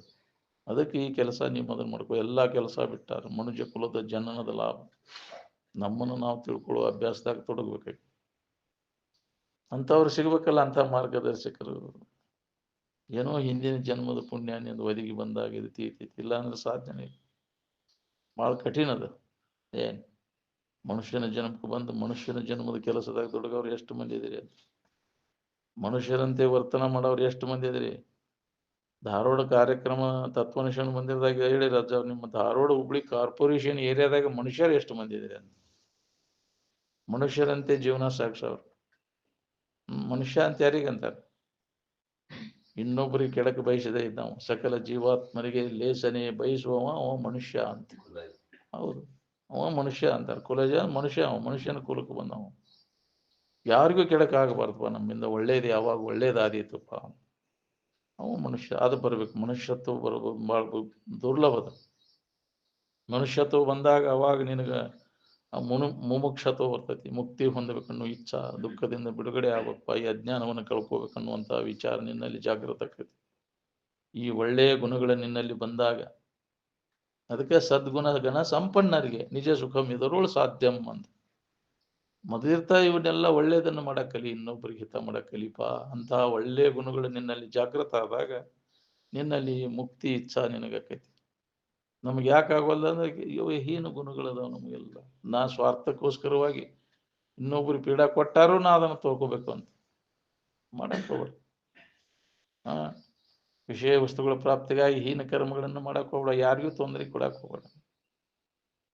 S2: ಅದಕ್ಕೆ ಈ ಕೆಲಸ ನೀ ಮೊದಲು ಮಾಡ್ಕೋ. ಎಲ್ಲ ಕೆಲಸ ಬಿಟ್ಟಾರ ಮನುಷ್ಯ ಕುಲದ ಜನನದ ಲಾಭ. ನಮ್ಮನ್ನು ನಾವು ತಿಳ್ಕೊಳ್ಳೋ ಅಭ್ಯಾಸದಾಗ ತೊಡಗಬೇಕಾಗಿ ಅಂಥವ್ರು ಸಿಗ್ಬೇಕಲ್ಲ, ಅಂಥ ಮಾರ್ಗದರ್ಶಕರು. ಏನೋ ಹಿಂದಿನ ಜನ್ಮದ ಪುಣ್ಯ ನಿಂದು ಒದಗಿ ಬಂದಾಗ ಇದು ತೀರ್ತೈತಿ, ಇಲ್ಲ ಅಂದ್ರೆ ಸಾಧ್ಯನೇ ಇಲ್ಲ. ಭಾಳ ಕಠಿಣ ಅದ. ಮನುಷ್ಯನ ಜನ್ಮಕ್ಕೆ ಬಂದು ಮನುಷ್ಯನ ಜನ್ಮದ ಕೆಲಸದಾಗ ತೊಡಗವ್ರು ಎಷ್ಟು ಮಂದಿ ಇದ್ದೀರಿ? ಮನುಷ್ಯರಂತೆ ವರ್ತನ ಮಾಡೋರು ಎಷ್ಟು ಮಂದಿ ಇದ್ದೀರಿ? ಧಾರವಾಡ ಕಾರ್ಯಕ್ರಮ ತತ್ವನಿಷ್ಠಾನ ಮಂದಿರದಾಗ ಹೇಳಿ ರಾಜ, ನಿಮ್ಮ ಧಾರವಾಡ ಹುಬ್ಳಿ ಕಾರ್ಪೊರೇಷನ್ ಏರಿಯಾದಾಗ ಮನುಷ್ಯರು ಎಷ್ಟು ಮಂದಿ ಇದ್ದೀರಿ ಅಂತ. ಮನುಷ್ಯರಂತೆ ಜೀವನ ಸಾಗಿಸೋರು. ಮನುಷ್ಯ ಅಂತ ಯಾರಿಗಂತಾರೆ? ಇನ್ನೊಬ್ಬರಿಗೆ ಕೆಡಕ್ಕೆ ಬಯಸದೇ ಇದ್ದಾವ. ಸಕಲ ಜೀವಾತ್ಮರಿಗೆ ಲೇಸನೆ ಬಯಸುವವ ಅವ ಮನುಷ್ಯ ಅಂತ. ಹೌದು, ಅವ ಮನುಷ್ಯ ಅಂತಾರೆ. ಕುಲಜ ಮನುಷ್ಯ, ಅವ ಮನುಷ್ಯನ ಕುಲಕ್ಕೆ ಬಂದವ. ಯಾರಿಗೂ ಕೆಡಕಾಗಬಾರ್ದಪ್ಪ, ನಮ್ಮಿಂದ ಒಳ್ಳೇದು ಯಾವಾಗ ಒಳ್ಳೇದಾದೀತಪ್ಪ, ಅವ ಮನುಷ್ಯ. ಅದು ಬರ್ಬೇಕು. ಮನುಷ್ಯತ್ವ ಬರ್ಬೋದು, ಭಾಳ ದುರ್ಲಭದ. ಮನುಷ್ಯತ್ವ ಬಂದಾಗ ಅವಾಗ ನಿನಗೆ ಮುಮುಕ್ಷತ್ವ ಬರ್ತೈತಿ. ಮುಕ್ತಿ ಹೊಂದಬೇಕನ್ನೋ ಇಚ್ಛಾ, ದುಃಖದಿಂದ ಬಿಡುಗಡೆ ಆಗ್ಬೇಕಪ್ಪ, ಈ ಅಜ್ಞಾನವನ್ನು ಕಳ್ಕೋಬೇಕನ್ನುವಂಥ ವಿಚಾರ ನಿನ್ನಲ್ಲಿ ಜಾಗೃತ ಆಕೈತಿ. ಈ ಒಳ್ಳೆಯ ಗುಣಗಳ ನಿನ್ನಲ್ಲಿ ಬಂದಾಗ, ಅದಕ್ಕೆ ಸದ್ಗುಣ ಗಣ ಸಂಪನ್ನರಿಗೆ ನಿಜ ಸುಖಂ ಇದರೋಳು ಸಾಧ್ಯಂ ಅಂತ. ಮೊದಲಿರ್ತಾ ಇವನ್ನೆಲ್ಲ ಒಳ್ಳೇದನ್ನು ಮಾಡಕ್ ಕಲಿ, ಇನ್ನೊಬ್ಬರಿಗೆ ಹಿತ ಮಾಡಕ್ ಕಲಿಪ. ಅಂತಹ ಒಳ್ಳೆಯ ಗುಣಗಳು ನಿನ್ನಲ್ಲಿ ಜಾಗೃತ ಆದಾಗ ನಿನ್ನಲ್ಲಿ ಮುಕ್ತಿ ಇಚ್ಛಾ ನಿನಗಾಕೈತಿ. ನಮ್ಗೆ ಯಾಕೆ ಆಗೋಲ್ಲ ಅಂದ್ರೆ ಇವು ಹೀನ ಗುಣಗಳದಾವ ನಮಗೆಲ್ಲ. ನಾ ಸ್ವಾರ್ಥಕ್ಕೋಸ್ಕರವಾಗಿ ಇನ್ನೊಬ್ರು ಪೀಡಾ ಕೊಟ್ಟಾರು ನಾ ಅದನ್ನು ತಗೋಬೇಕು ಅಂತ ಮಾಡಕ್ ಹೋಗ್ಬೇಡ. ವಿಷಯ ವಸ್ತುಗಳ ಪ್ರಾಪ್ತಿಗಾಗಿ ಹೀನ ಕರ್ಮಗಳನ್ನು ಮಾಡಕ್ ಹೋಗ್ಬೇಡ, ಯಾರಿಗೂ ತೊಂದರೆ ಕೊಡಕ್ ಹೋಗ್ಬೇಡ.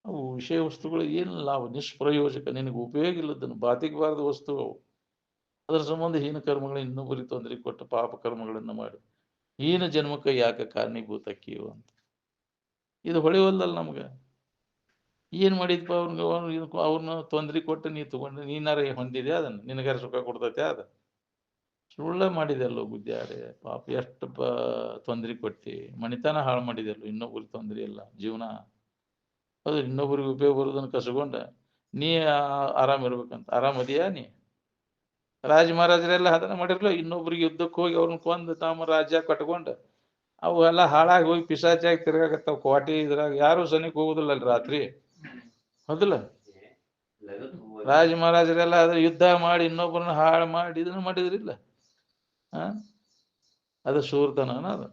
S2: ಅವು ವಿಷಯ ವಸ್ತುಗಳು ಏನಿಲ್ಲ, ಅವು ನಿಷ್ಪ್ರಯೋಜಕ, ನಿನಗೆ ಉಪಯೋಗ ಇಲ್ಲದನ್ನು ಬಾತಿಗಬಾರದ ವಸ್ತು ಅವು. ಅದರ ಸಂಬಂಧ ಹೀನ ಕರ್ಮಗಳನ್ನ ಇನ್ನೊಬ್ಬರಿಗೆ ತೊಂದರೆ ಕೊಟ್ಟು ಪಾಪ ಕರ್ಮಗಳನ್ನು ಮಾಡಿ ಹೀನ ಜನ್ಮಕ್ಕೆ ಯಾಕೆ ಕಾರಣೀಭೂತಕ್ಕಿಯೋ ಅಂತ ಇದು ಹೊಳೆವಲ್ಲಲ್ಲ ನಮ್ಗೆ. ಏನ್ ಮಾಡಿದ್ಪ ಅವ್ರನ್ನ ತೊಂದರೆ ಕೊಟ್ಟು ನೀ ತಗೊಂಡು ನೀನಾರ ಹೊಂದಿದೆ ಅದನ್ನ, ನಿನಗಾರ ಸುಖ ಕೊಡ್ತೈತೆ ಅದ? ಸುಳ್ಳ ಮಾಡಿದೆಲ್ಲೋ ಗುದ್ದ್ಯಾರೆ, ಪಾಪ ಎಷ್ಟು ತೊಂದರೆ ಕೊಟ್ಟಿ ಮಣಿತನ ಹಾಳು ಮಾಡಿದೆಲ್ಲೋ, ಇನ್ನೊಬ್ರಿಗೆ ತೊಂದರೆ ಇಲ್ಲ ಜೀವನ. ಅದು ಇನ್ನೊಬ್ರಿಗೆ ಉಪಯೋಗ ಬರೋದನ್ನ ಕಸ್ಕೊಂಡ ನೀ ಆರಾಮ್ ಇರ್ಬೇಕಂತ. ಆರಾಮದಿಯಾ ನೀ? ರಾಜ ಮಹಾರಾಜರೆಲ್ಲ ಅದನ್ನ ಮಾಡಿರ್ಲ, ಇನ್ನೊಬ್ರಿಗೆ ಯುದ್ಧಕ್ಕೆ ಹೋಗಿ ಅವ್ರನ್ನ ಕೊಂದು ತಮ್ಮ ರಾಜ್ಯ ಕಟ್ಕೊಂಡ ಅವು ಎಲ್ಲ ಹಾಳಾಗಿ ಹೋಗಿ ಪಿಸಾಚಾಗಿ ತಿರ್ಗಾಕತ್ತಾವ ಕ್ವಾಟಿ ಇದ್ರಾಗ. ಯಾರು ಸನಿಕ್ ಹೋಗುದಿಲ್ಲ ಅಲ್ಲಿ ರಾತ್ರಿ, ಹೌದಿಲ್ಲ? ರಾಜ ಮಹಾರಾಜರೆಲ್ಲ ಅದ್ರ ಯುದ್ಧ ಮಾಡಿ ಇನ್ನೊಬ್ಬರನ್ನ ಹಾಳು ಮಾಡಿ ಇದನ್ನ ಮಾಡಿದ್ರಿಲ್ಲ. ಅದು ಶೂರ್ತನ ಅದು.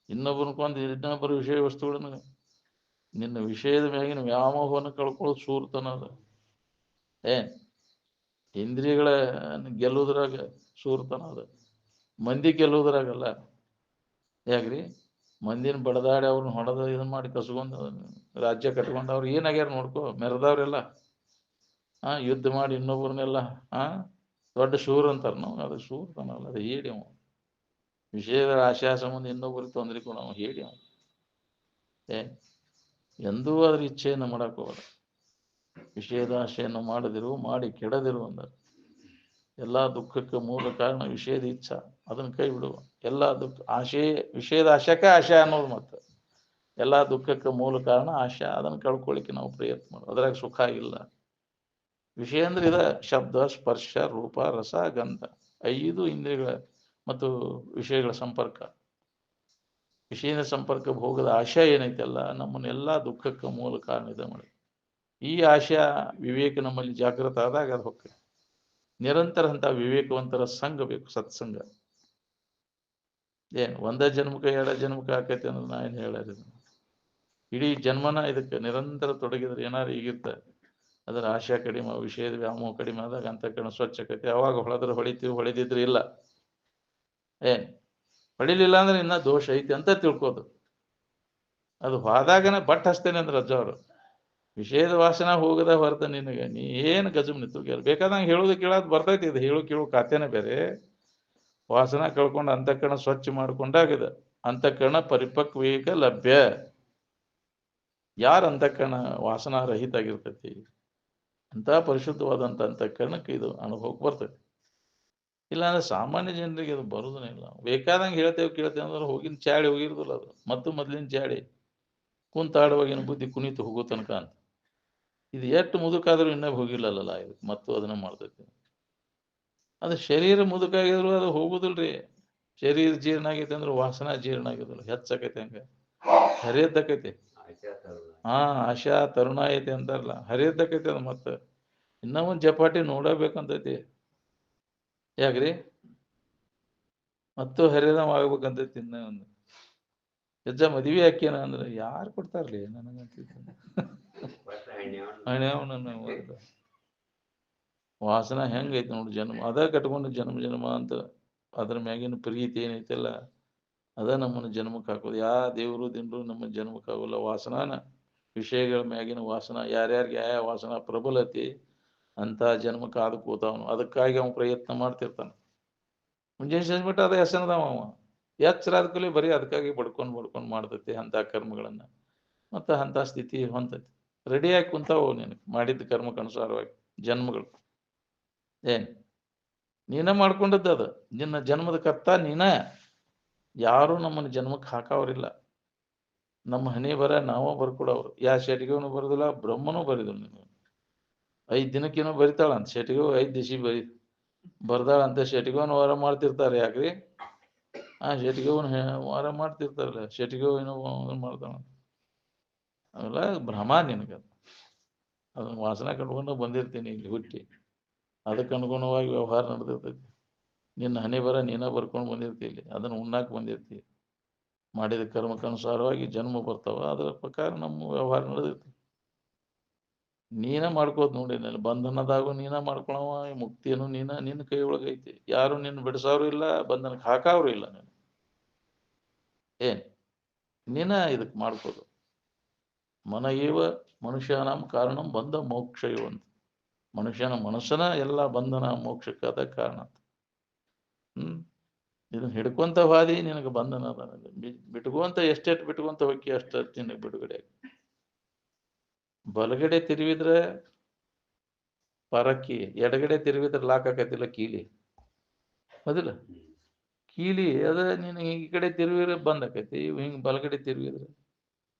S2: ಇನ್ನೊಬ್ಬರನ್ನ ಕೊಂದು ಇನ್ನೊಬ್ಬರ ವಿಷಯ ವಸ್ತುಗಳನ್ನ, ನಿನ್ನ ವಿಷಯದ ಮ್ಯಾಗಿನ ವ್ಯಾಮೋಹವನ್ನು ಕಳ್ಕೊಳ್ಳೋದು ಶೂರ್ತನ ಅದು. ಇಂದ್ರಿಯಗಳ ಗೆಲ್ಲುವುದ್ರಾಗ ಶೂರ್ತನ ಅದು, ಮಂದಿ ಗೆಲ್ಲುವುದ್ರಾಗಲ್ಲ. ಯಾಕ್ರಿ? ಮಂದಿನ ಬಡದಾಡಿ ಅವ್ರನ್ನ ಹೊಡೆದ ಇದನ್ನ ಮಾಡಿ ಕಸ್ಕೊಂಡ್ ರಾಜ್ಯ ಕಟ್ಕೊಂಡು ಅವ್ರು ಏನಾಗ್ಯಾರ ನೋಡ್ಕೊ, ಮೆರೆದವ್ರೆಲ್ಲ. ಯುದ್ಧ ಮಾಡಿ ಇನ್ನೊಬ್ಬರನ್ನೆಲ್ಲ ದೊಡ್ಡ ಶೂರ್ ಅಂತಾರ ನಾವು. ಅದು ಶೂರ್ತನ ಅಲ್ಲ, ಅದು ಹೇಳಿ ಅವ. ವಿಷಯದ ಆಶಾ ಸಂಬಂಧ ಇನ್ನೊಬ್ಬರಿಗೆ ತೊಂದರೆ ಕೊಡ ಹೇಳಿ ಅವ. ಎಂದೂ ಅದ್ರ ಇಚ್ಛೆಯನ್ನು ಮಾಡಕ್ ಹೋಗಲ್ಲ. ವಿಷಯದ ಆಶೆಯನ್ನು ಮಾಡದಿರು, ಮಾಡಿ ಕೆಡದಿರು ಅಂದರು. ಎಲ್ಲಾ ದುಃಖಕ್ಕೆ ಮೂಲ ಕಾರಣ ವಿಷಯದ ಇಚ್ಛಾ, ಅದನ್ನ ಕೈ ಬಿಡುವ. ಎಲ್ಲಾ ದುಃಖ ಆಶೆ, ವಿಷಯದ ಆಶಕ್ಕೆ ಆಶೆ ಅನ್ನೋದು. ಮತ್ತೆ ಎಲ್ಲಾ ದುಃಖಕ್ಕೆ ಮೂಲ ಕಾರಣ ಆಶಾ, ಅದನ್ನು ಕಳ್ಕೊಳ್ಳಿಕ್ಕೆ ನಾವು ಪ್ರಯತ್ನ ಮಾಡೋದು. ಅದ್ರಾಗ ಸುಖ ಇಲ್ಲ. ವಿಷಯ ಅಂದ್ರೆ ಇದ ಶಬ್ದ, ಸ್ಪರ್ಶ, ರೂಪ, ರಸ, ಗಂಧ, 5 ಇಂದ್ರಿಯಗಳ ಮತ್ತು ವಿಷಯಗಳ ಸಂಪರ್ಕ. ವಿಷಯದ ಸಂಪರ್ಕ ಭೋಗದ ಆಶಾ ಏನೈತಲ್ಲ, ನಮ್ಮನ್ನೆಲ್ಲಾ ದುಃಖಕ್ಕೆ ಮೂಲ ಕಾರಣ ಇದೆ ಮಾಡಿ. ಈ ಆಶಾ ವಿವೇಕ ನಮ್ಮಲ್ಲಿ ಜಾಗೃತ ಆದಾಗ ಅದು ಹೋಗ್ತದೆ. ನಿರಂತರ ಅಂತ ವಿವೇಕವಂತರ ಸಂಘ ಬೇಕು, ಸತ್ಸಂಗ. ಒಂದೇ ಜನ್ಮಕ್ಕೆ 2 ಜನ್ಮಕ್ಕೆ ಆಕೈತಿ ಅನ್ನೋದು ನಾ ಏನು ಹೇಳೋದು. ಇಡೀ ಜನ್ಮನ ಇದಕ್ಕೆ ನಿರಂತರ ತೊಡಗಿದ್ರೆ ಏನಾರು ಈಗಿರ್ತಾರೆ. ಅದರ ಆಶಾ ಕಡಿಮೆ, ವಿಷಯದ ವ್ಯಾಮೋಹ ಕಡಿಮೆ ಆದಾಗ ಅಂತಃಕರಣ ಸ್ವಚ್ಛಕತೆ. ಅವಾಗ ಹೊಳೆದ್ರೆ ಹೊಳಿತೀವಿ, ಹೊಳಿದಿದ್ರೆ ಇಲ್ಲ. ಹೊಳಿಲಿಲ್ಲ ಅಂದ್ರೆ ಇನ್ನ ದೋಷ ಐತಿ ಅಂತ ತಿಳ್ಕೋದು. ಅದು ಹೋದಾಗನ ಬಟ್ ಹಚ್ತೇನೆ ಅಂದ್ರೆ ಅಜ್ಜವ್ರು, ವಿಷಯದ ವಾಸನ ಹೋಗದ ಹೊರತ ನಿನಗೆ ನೀ ಏನು ಗಜಮ್ ನಿಂತು ಬೇಕಾದಂಗೆ ಹೇಳೋದು ಕೇಳೋದು ಬರ್ತೈತಿ. ಇದು ಹೇಳು ಕೇಳು ಖಾತೆನೇ ಬೇರೆ. ವಾಸನ ಕಳ್ಕೊಂಡು ಅಂತಃಕರಣ ಸ್ವಚ್ಛ ಮಾಡ್ಕೊಂಡಾಗದ ಅಂತಃಕರಣ ಪರಿಪಕ್ವೇಕ ಲಭ್ಯ. ಯಾರ ಅಂತಃಕರಣ ವಾಸನ ರಹಿತ ಆಗಿರ್ತೈತಿ ಅಂತ ಪರಿಶುದ್ಧವಾದಂಥ ಅಂತಃಕರಣಕ್ಕೆ ಇದು ಅನುಭವಕ್ಕೆ ಬರ್ತೈತಿ. ಇಲ್ಲಾಂದ್ರೆ ಸಾಮಾನ್ಯ ಜನರಿಗೆ ಅದು ಬರುವುದೇ ಇಲ್ಲ. ಬೇಕಾದಂಗೆ ಹೇಳ್ತೇವೆ ಕೇಳ್ತೇವೆ ಅಂದ್ರೆ ಹೋಗಿನ ಚಾಡಿ ಹೋಗಿರೋದಿಲ್ಲ ಅದು. ಮತ್ತು ಮೊದಲಿನ ಚಾಡಿ ಕುಂತಾಡುವಾಗಿನ ಬುದ್ಧಿ ಕುಣಿತು ಹೋಗೋ ತನಕ ಅಂತ. ಇದು ಎಷ್ಟು ಮುದುಕಾದ್ರೂ ಇನ್ನೂ ಹೋಗಿಲ್ಲಲ್ಲ ಇದಕ್ಕೆ, ಮತ್ತು ಅದನ್ನ ಮಾಡ್ತೈತಿ. ಅದು ಶರೀರ ಮುದುಕಾಗಿದ್ರು ಅದು ಹೋಗುದಿಲ್ರಿ. ಶರೀರ ಜೀರ್ಣ ಆಗೈತೆ ಅಂದ್ರೆ ವಾಸನ ಜೀರ್ಣ ಆಗಿದಿಲ್ಲ, ಹೆಚ್ಚಾಕೈತೆ. ಹಂಗ ಹರಿಯದ್ದಕೈತಿ. ಆಶಾ ತರುಣ ಐತಿ ಅಂತಾರಲ್ಲ, ಹರಿಯದ್ದಕೈತಿ. ಅದು ಮತ್ತೆ ಇನ್ನ ಒಂದ್ ಜಪಾಟಿ ನೋಡಬೇಕಂತೈತಿ. ಯಾಕ್ರಿ? ಮತ್ತು ಹರಿಯದವ ಆಗ್ಬೇಕಂತೈತಿ. ಇನ್ನ ಒಂದು ಹೆಜ್ಜ ಮದ್ವಿ ಹಾಕ್ಯನ ಅಂದ್ರೆ ಯಾರು ಕೊಡ್ತಾರ್ಲಿ ನನಗಂತಿದ್ದ. ವಾಸನ ಹೆಂಗೈತಿ ನೋಡಿ ಜನ್ಮ. ಅದ ಕಟ್ಕೊಂಡು ಜನ್ಮ ಜನ್ಮ ಅಂತ ಅದ್ರ ಮ್ಯಾಗಿನ ಪ್ರೀತಿ ಏನೈತಿಲ್ಲ, ಅದ ನಮ್ಮನ್ನು ಜನ್ಮಕ್ಕೆ ಹಾಕೋದು. ದೇವರು ದಿನರು ನಮ್ಮ ಜನ್ಮಕ್ಕೆ ಆಗೋಲ್ಲ. ವಾಸನಾನ, ವಿಷಯಗಳ ಮ್ಯಾಗಿನ ವಾಸನ, ಯಾರ್ಯಾರಿಗೆ ಯಾವ ವಾಸನ ಪ್ರಬಲತಿ ಅಂತ ಜನ್ಮಕ್ಕೆ ಆದ ಕೂತಾವನು. ಅದಕ್ಕಾಗಿ ಅವನು ಪ್ರಯತ್ನ ಮಾಡ್ತಿರ್ತಾನೆ. ಮುಂಜಾನೆ ಸಂಜೆಬಿಟ್ಟು ಅದ ಹೆಸನದವ. ಅವ ಎಚ್ಚರಾದ ಕಲಿ ಬರೀ ಅದಕ್ಕಾಗಿ ಬಡ್ಕೊಂಡು ಮಾಡ್ತೈತಿ ಅಂತ ಕರ್ಮಗಳನ್ನ. ಮತ್ತು ಅಂತ ಸ್ಥಿತಿ ಹೊಂತೈತಿ. ರೆಡಿಯಾಗಿ ಕುಂತಾವು ನಿನಗೆ ಮಾಡಿದ್ದ ಕರ್ಮಕ್ಕೆ ಅನುಸಾರವಾಗಿ ಜನ್ಮಗಳು. ನೀನ ಮಾಡ್ಕೊಂಡದ್ದು ಅದು. ನಿನ್ನ ಜನ್ಮದ ಕರ್ತ ನೀನ. ಯಾರು ನಮ್ಮನ್ನು ಜನ್ಮಕ್ಕೆ ಹಾಕವ್ರಿಲ್ಲ. ನಮ್ಮ ಹಣೆ ಬರ ನಾವ ಬರ್ಕೊಡವ್ರು. ಶೆಟಿಗೆವನು ಬರೋದಿಲ್ಲ, ಬ್ರಹ್ಮನೂ ಬರಿದಳು. ನೀನು 5 ದಿನಕ್ಕೇನೋ ಬರಿತಾಳ ಅಂತ. ಶೆಟಿಗೆ 5 ದಿವಸ ಬರ್ದಾಳ ಅಂತ. ಶೆಟಿಗೆವನು ವಾರ ಮಾಡ್ತಿರ್ತಾರೆ. ಯಾಕ್ರಿ? ಶೆಟಿಗೆವನು ವಾರ ಮಾಡ್ತಿರ್ತಾರಲ್ಲ, ಶೆಟಿಗೆ ಏನೋ ಮಾಡ್ತಾಳ. ಅವೆಲ್ಲ ಭ್ರಮ ನಿನಗೆ. ಅದನ್ನ ವಾಸನ ಕಟ್ಕೊಂಡು ಬಂದಿರ್ತೀನಿ ಇಲ್ಲಿ ಹುಟ್ಟಿ. ಅದಕ್ಕೆ ಅನುಗುಣವಾಗಿ ವ್ಯವಹಾರ ನಡೆದಿರ್ತೈತಿ. ನಿನ್ನ ಹಣೆ ಬರ ನೀನ ಬರ್ಕೊಂಡು ಬಂದಿರ್ತಿ ಇಲ್ಲಿ. ಅದನ್ನು ಉಣ್ಣಾಕ್ ಬಂದಿರ್ತಿ. ಮಾಡಿದ ಕರ್ಮಕ್ಕನುಸಾರವಾಗಿ ಜನ್ಮ ಬರ್ತಾವ, ಅದರ ಪ್ರಕಾರ ನಮ್ಮ ವ್ಯವಹಾರ ನಡೆದೈತಿ. ನೀನ ಮಾಡ್ಕೋದ್ ನೋಡಿ, ನನ್ನ ಬಂಧನದಾಗೂ ನೀನ ಮಾಡ್ಕೊಳವ, ಮುಕ್ತಿಯನ್ನು ನಿನ್ನ ಕೈ ಒಳಗೈತಿ. ಯಾರು ನಿನ್ನ ಬಿಡಿಸೋರು ಇಲ್ಲ, ಬಂಧನಕ್ಕೆ ಹಾಕಾವ್ರು ಇಲ್ಲ. ನೀನು ಏನ್ ನೀನ ಇದಕ್ ಮಾಡ್ಕೋದು. ಮನ ಏವ ಮನುಷ್ಯನಾಂ ಕಾರಣಂ ಬಂಧ ಮೋಕ್ಷ ಇವ ಅಂತ. ಮನುಷ್ಯನ ಮನಸ್ಸನ ಎಲ್ಲ ಬಂಧನ ಮೋಕ್ಷಕ್ಕಾದ ಕಾರಣ ಅಂತ. ಇದನ್ನ ಹಿಡ್ಕೊಂತ ಹಾದಿ ನಿನಗೆ ಬಂಧನ ಅದ. ಬಿಟ್ಕೊಂತ ಎಷ್ಟೆಷ್ಟು ಬಿಟ್ಕೊಂತ ಹೋಗಿ ಅಷ್ಟ ನಿನಗೆ ಬಿಡುಗಡೆ. ಬಲಗಡೆ ತಿರುವಿದ್ರೆ ಪರಕ್ಕಿ, ಎಡಗಡೆ ತಿರುವಿದ್ರೆ ಲಾಕ್ ಆಕತಿಲ್ಲ ಕೀಲಿ, ಹೌದಿಲ್ಲ? ಕೀಲಿ ಅದ ನೀನು ಈ ಕಡೆ ತಿರುವಿದ್ರೆ ಬಂದ್ ಆಕೈತಿ, ಹಿಂಗ್ ಬಲಗಡೆ ತಿರುವಿದ್ರೆ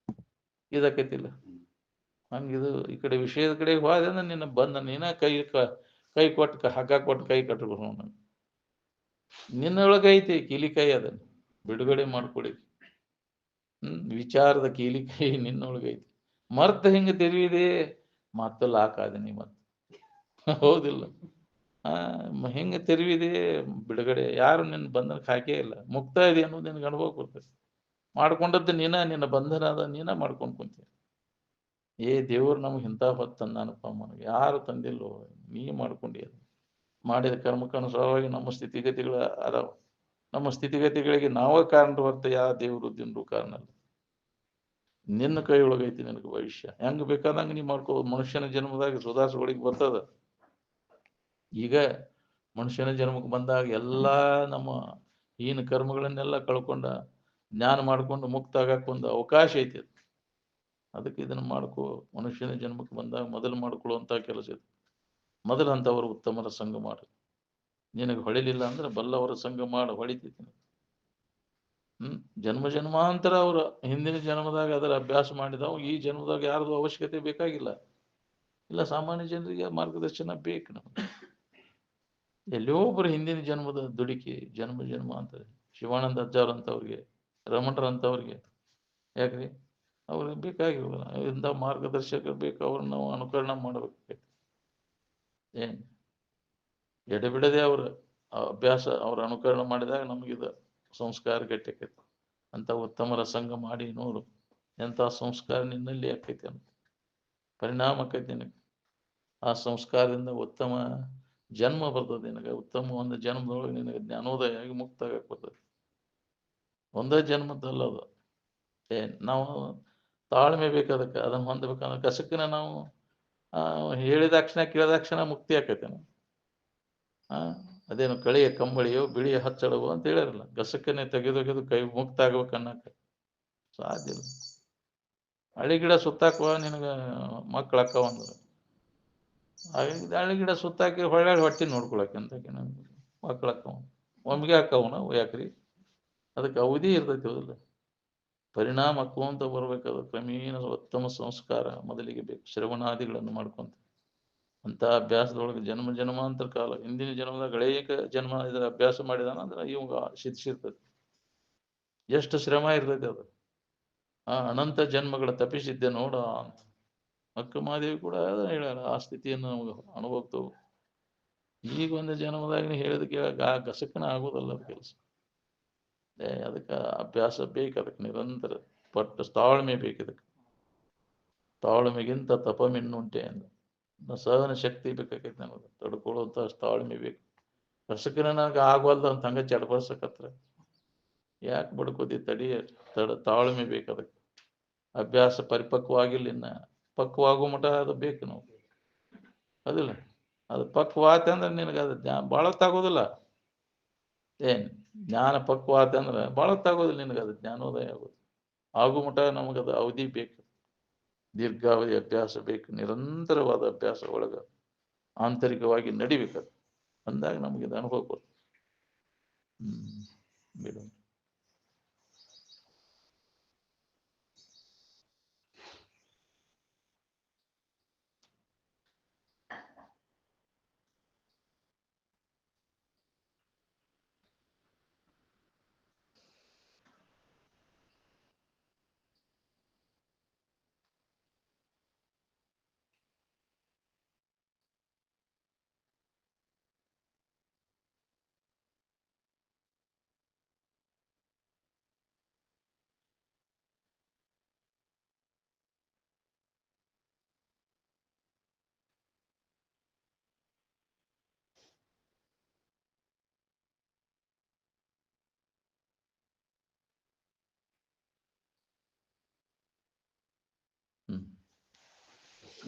S2: ಇದಾಕೈತಿಲ್ಲ. ಹಂಗಿದು ಈ ಕಡೆ ವಿಷಯದ ಕಡೆ ಹೋದ ಅಂದ್ರೆ ನಿನ್ನ ಬಂದ, ನೀನ ಕೈ ಕೊಟ್ಟು ಹಗ್ಗ ಕೊಟ್ಟು ಕೈ ಕಟ್ಕೊಂಡು ನಿನ್ನೊಳಗೈತಿ ಕೀಲಿಕಾಯಿ, ಅದನ್ನ ಬಿಡುಗಡೆ ಮಾಡ್ಕೊಡಿ. ವಿಚಾರದ ಕೀಲಿಕಾಯಿ ನಿನ್ನೊಳಗೈತಿ. ಮರ್ತ ಹಿಂಗ ತಿರುವಿದೆ ಮತ್ತೆ ಲಾಕ್ ಆದನಿ ಮತ್ತೆ, ಹೌದಿಲ್ಲ? ಹಿಂಗ ತಿರುವಿದೆ ಬಿಡುಗಡೆ. ಯಾರು ನಿನ್ನ ಬಂಧನಕ್ಕೆ ಹಾಕೇ ಇಲ್ಲ. ಮುಕ್ತ ಇದೆ ಅನ್ನೋದು ನಿನ್ಗೆ ಅನುಭವ ಕೊಡ್ತದೆ. ಮಾಡ್ಕೊಂಡದ್ದು ನಿನ್ನ ಬಂಧನ ಅದ, ನೀನ ಮಾಡ್ಕೊಂಡು ಕುಂತೀವಿ. ದೇವ್ರು ನಮ್ಗೆ ಇಂಥ ಹೊತ್ತು ತಂದಾನಪ್ಪ, ನನಗೆ ಯಾರು ತಂದಿಲ್ಲೋ, ನೀ ಮಾಡ್ಕೊಂಡಿ. ಅದು ಮಾಡಿದ ಕರ್ಮಕ್ಕನುಸಾರವಾಗಿ ನಮ್ಮ ಸ್ಥಿತಿಗತಿಗಳು ಅದಾವ. ನಮ್ಮ ಸ್ಥಿತಿಗತಿಗಳಿಗೆ ನಾವ ಕಾರಣ ಹೊರತು ಯಾವ ದೇವರು ದಿನರು ಕಾರಣ ಅಲ್ಲ. ನಿನ್ನ ಕೈ ಒಳಗೈತಿ ನಿನಗೆ ಭವಿಷ್ಯ. ಹೆಂಗ್ ಬೇಕಾದಂಗ ನೀ ಮಾಡ್ಕೋ. ಮನುಷ್ಯನ ಜನ್ಮದಾಗ ಸುಧಾರಿಸ್ಗಳಿಗೆ ಬರ್ತದ. ಈಗ ಮನುಷ್ಯನ ಜನ್ಮಕ್ಕೆ ಬಂದಾಗ ಎಲ್ಲಾ ನಮ್ಮ ಹೀನ ಕರ್ಮಗಳನ್ನೆಲ್ಲ ಕಳ್ಕೊಂಡ ಜ್ಞಾನ ಮಾಡ್ಕೊಂಡು ಮುಕ್ತ ಆಗಕ್ಕೆ ಒಂದು ಅವಕಾಶ ಐತಿ. ಅದಕ್ಕೆ ಇದನ್ನ ಮಾಡ್ಕೋ. ಮನುಷ್ಯನ ಜನ್ಮಕ್ಕೆ ಬಂದಾಗ ಮೊದಲು ಮಾಡ್ಕೊಳ್ಳುವಂತ ಕೆಲಸ ಇದು. ಮೊದಲು ಅಂತವರು ಉತ್ತಮರ ಸಂಘ ಮಾಡು. ನಿನಗೆ ಹೊಳಿಲಿಲ್ಲ ಅಂದ್ರೆ ಬಲ್ಲವರ ಸಂಘ ಮಾಡು, ಹೊಳಿತೈತಿ. ಜನ್ಮ ಜನ್ಮಾಂತರ ಅವ್ರ ಹಿಂದಿನ ಜನ್ಮದಾಗ ಅದರ ಅಭ್ಯಾಸ ಮಾಡಿದವು. ಈ ಜನ್ಮದಾಗ ಯಾರ್ದು ಅವಶ್ಯಕತೆ ಬೇಕಾಗಿಲ್ಲ. ಇಲ್ಲ, ಸಾಮಾನ್ಯ ಜನರಿಗೆ ಮಾರ್ಗದರ್ಶನ ಬೇಕು. ನಮ್ಗೆ ಎಲ್ಲೋ ಒಬ್ಬರು ಹಿಂದಿನ ಜನ್ಮದ ದುಡುಕಿ ಜನ್ಮ ಅಂತ ಶಿವಾನಂದ ಅಜ್ಜಾರ್ ಅಂತವ್ರಿಗೆ, ರಮಣರಂತವ್ರಿಗೆ ಯಾಕ್ರಿ ಅವ್ರಿಗೆ ಬೇಕಾಗಿರೋಲ್ಲ. ಇಂಥ ಮಾರ್ಗದರ್ಶಕರು ಬೇಕು, ಅವ್ರನ್ನ ನಾವು ಅನುಕರಣೆ ಮಾಡಬೇಕಾಗೈತಿ. ಏನ್ ಎಡೆಬಿಡದೆ ಅವ್ರ ಅಭ್ಯಾಸ ಅವ್ರ ಅನುಕರಣೆ ಮಾಡಿದಾಗ ನಮಗಿದ ಸಂಸ್ಕಾರ ಗಟ್ಟಿಯಾಕೈತಿ. ಅಂತ ಉತ್ತಮರ ಸಂಘ ಮಾಡಿ ನೋಡು, ಎಂಥ ಸಂಸ್ಕಾರ ನಿನ್ನಲ್ಲಿ ಆಕೈತಿ ಅಂತ ಪರಿಣಾಮ ಆಕೈತಿ ನಿನಗೆ. ಆ ಸಂಸ್ಕಾರದಿಂದ ಉತ್ತಮ ಜನ್ಮ ಬರ್ತದೆ ನಿನಗೆ. ಉತ್ತಮ ಒಂದು ಜನ್ಮದೊಳಗೆ ನಿನಗೆ ಜ್ಞಾನೋದಯ ಆಗಿ ಮುಕ್ತ ಆಗಕ್ಕೆ ಬರ್ತದೆ. ಒಂದೇ ಜನ್ಮದಲ್ಲ ಅದು. ನಾವು ತಾಳ್ಮೆ ಬೇಕಾದಕ್ಕೆ ಅದನ್ನು ಹೊಂದಬೇಕಂದ್ರೆ ಕಸಕ್ಕನ ನಾವು ಹೇಳಿದ ತಕ್ಷಣ ಕೇಳಿದ ತಕ್ಷಣ ಮುಕ್ತಿ ಆಕೈತೆ. ನಾವು ಅದೇನು ಕಳಿಯ ಕಂಬಳಿಯೋ ಬಿಳಿಯ ಹಚ್ಚಳವೋ ಅಂತ ಹೇಳಿರಲ್ಲ. ಗಸಕ್ಕನೆ ತೆಗೆದೊಗೆದು ಕೈ ಮುಕ್ತ ಆಗ್ಬೇಕನ್ನಕ್ಕೆ ಸಾಧ್ಯ ಇಲ್ಲ. ಹಳ್ಳಿ ಗಿಡ ಸುತ್ತಾಕುವ ನಿನಗೆ ಮಕ್ಕಳು ಅಕ್ಕವ ಅಂದ್ರೆ ಹಳ್ಳಿ ಗಿಡ ಸುತ್ತಾಕಿ ಹೊಳ್ಳಿ ಹೊಟ್ಟಿ ನೋಡ್ಕೊಳಕ್ಕೆ ಅಂತ ಮಕ್ಕಳು ಅಕ್ಕವ ಒಮ್ಮಿಗೆ ಅಕ್ಕವ ನಾವು ಯಾಕ್ರಿ? ಅದಕ್ಕೆ ಅವಧಿ ಇರ್ತೈತಿ, ಹೌದಿಲ್ಲ? ಪರಿಣಾಮ ಅಕ್ಕುವಂತ ಬರ್ಬೇಕಾದ್ರೆ ಕ್ರಮೇಣ ಉತ್ತಮ ಸಂಸ್ಕಾರ ಮೊದಲಿಗೆ ಬೇಕು. ಶ್ರವಣಾದಿಗಳನ್ನು ಮಾಡ್ಕೊಂತ ಅಂತ ಅಭ್ಯಾಸದೊಳಗೆ ಜನ್ಮ ಜನ್ಮಾಂತರ ಕಾಲ ಹಿಂದಿನ ಜನ್ಮದಾಗ ಅನೇಕ ಜನ್ಮ ಇದರ ಅಭ್ಯಾಸ ಮಾಡಿದಾನ ಅಂದ್ರೆ ಇವಾಗ ಶಿರ್ತಿರ್ತದೆ. ಎಷ್ಟು ಶ್ರಮ ಇರ್ತೈತಿ ಅದು. ಅನಂತ ಜನ್ಮಗಳ ತಪ್ಪಿಸಿದ್ದೆ ನೋಡ ಅಂತ ಅಕ್ಕ ಮಹಾದೇವಿ ಕೂಡ ಹೇಳ್ಯಾರ. ಆ ಸ್ಥಿತಿಯನ್ನು ನಮಗೆ ಅನುಭವತ್ತು. ಈಗ ಒಂದು ಜನ್ಮದಾಗ ಹೇಳಿದ ಕೇಳಕ್ ಗಸಕನ ಆಗೋದಲ್ಲ ಅದು ಕೆಲಸ. ಅದಕ್ಕೆ ಅಭ್ಯಾಸ ಬೇಕು. ಅದಕ್ಕೆ ನಿರಂತರ ಪಟ್ಟು ತಾಳ್ಮೆ ಬೇಕು. ಇದಕ್ಕೆ ತಾಳ್ಮೆಗಿಂತ ತಪಮಿನ್ನುಂಟೆ ಅಂದ. ಸಹನ ಶಕ್ತಿ ಬೇಕಾಗೈತೆ ನಮಗೆ. ತಡ್ಕೊಳ್ಳುವಂತ ತಾಳ್ಮೆ ಬೇಕು. ವರ್ಷಕ್ಕೆ ನನಗೆ ಆಗವಲ್ದ ಅಂತ ಹಂಗ ಚಡಪಡಿಸಕತ್ರ ಯಾಕೆ ಬಡ್ಕೋದಿ? ತಾಳ್ಮೆ ಬೇಕು. ಅದಕ್ಕೆ ಅಭ್ಯಾಸ ಪರಿಪಕ್ವಾಗಿಲ್ಲ. ಇನ್ನ ಪಕ್ವಾಗೋ ಮಠ ಅದು ಬೇಕು ನಾವು, ಅದಿಲ್ಲ? ಅದು ಪಕ್ವಾತ ಅಂದ್ರೆ ನಿನಗೆ ಅದು ಭಾಳ ತಾಗೋದಿಲ್ಲ. ಜ್ಞಾನ ಪಕ್ವಾತ ಅಂದ್ರೆ ಭಾಳ ತಾಗೋದಿಲ್ಲ ನಿನಗೆ. ಅದು ಜ್ಞಾನೋದಯ ಆಗೋದು ಆಗೋ ಮಠ ನಮಗದು ಅವಧಿ ಬೇಕು. ದೀರ್ಘಾವಧಿ ಅಭ್ಯಾಸ ಬೇಕು. ನಿರಂತರವಾದ ಅಭ್ಯಾಸ ಒಳಗ ಆಂತರಿಕವಾಗಿ ನಡಿಬೇಕದು. ಅಂದಾಗ ನಮಗೆ ಇದು ಅನುಭವ ಕೊಡ್ತದೆ. ಬಿಡು.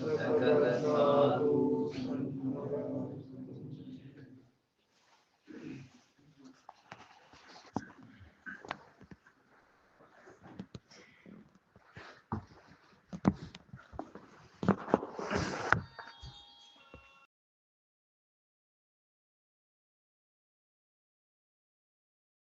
S1: ಸಕಲ ಸಾಧು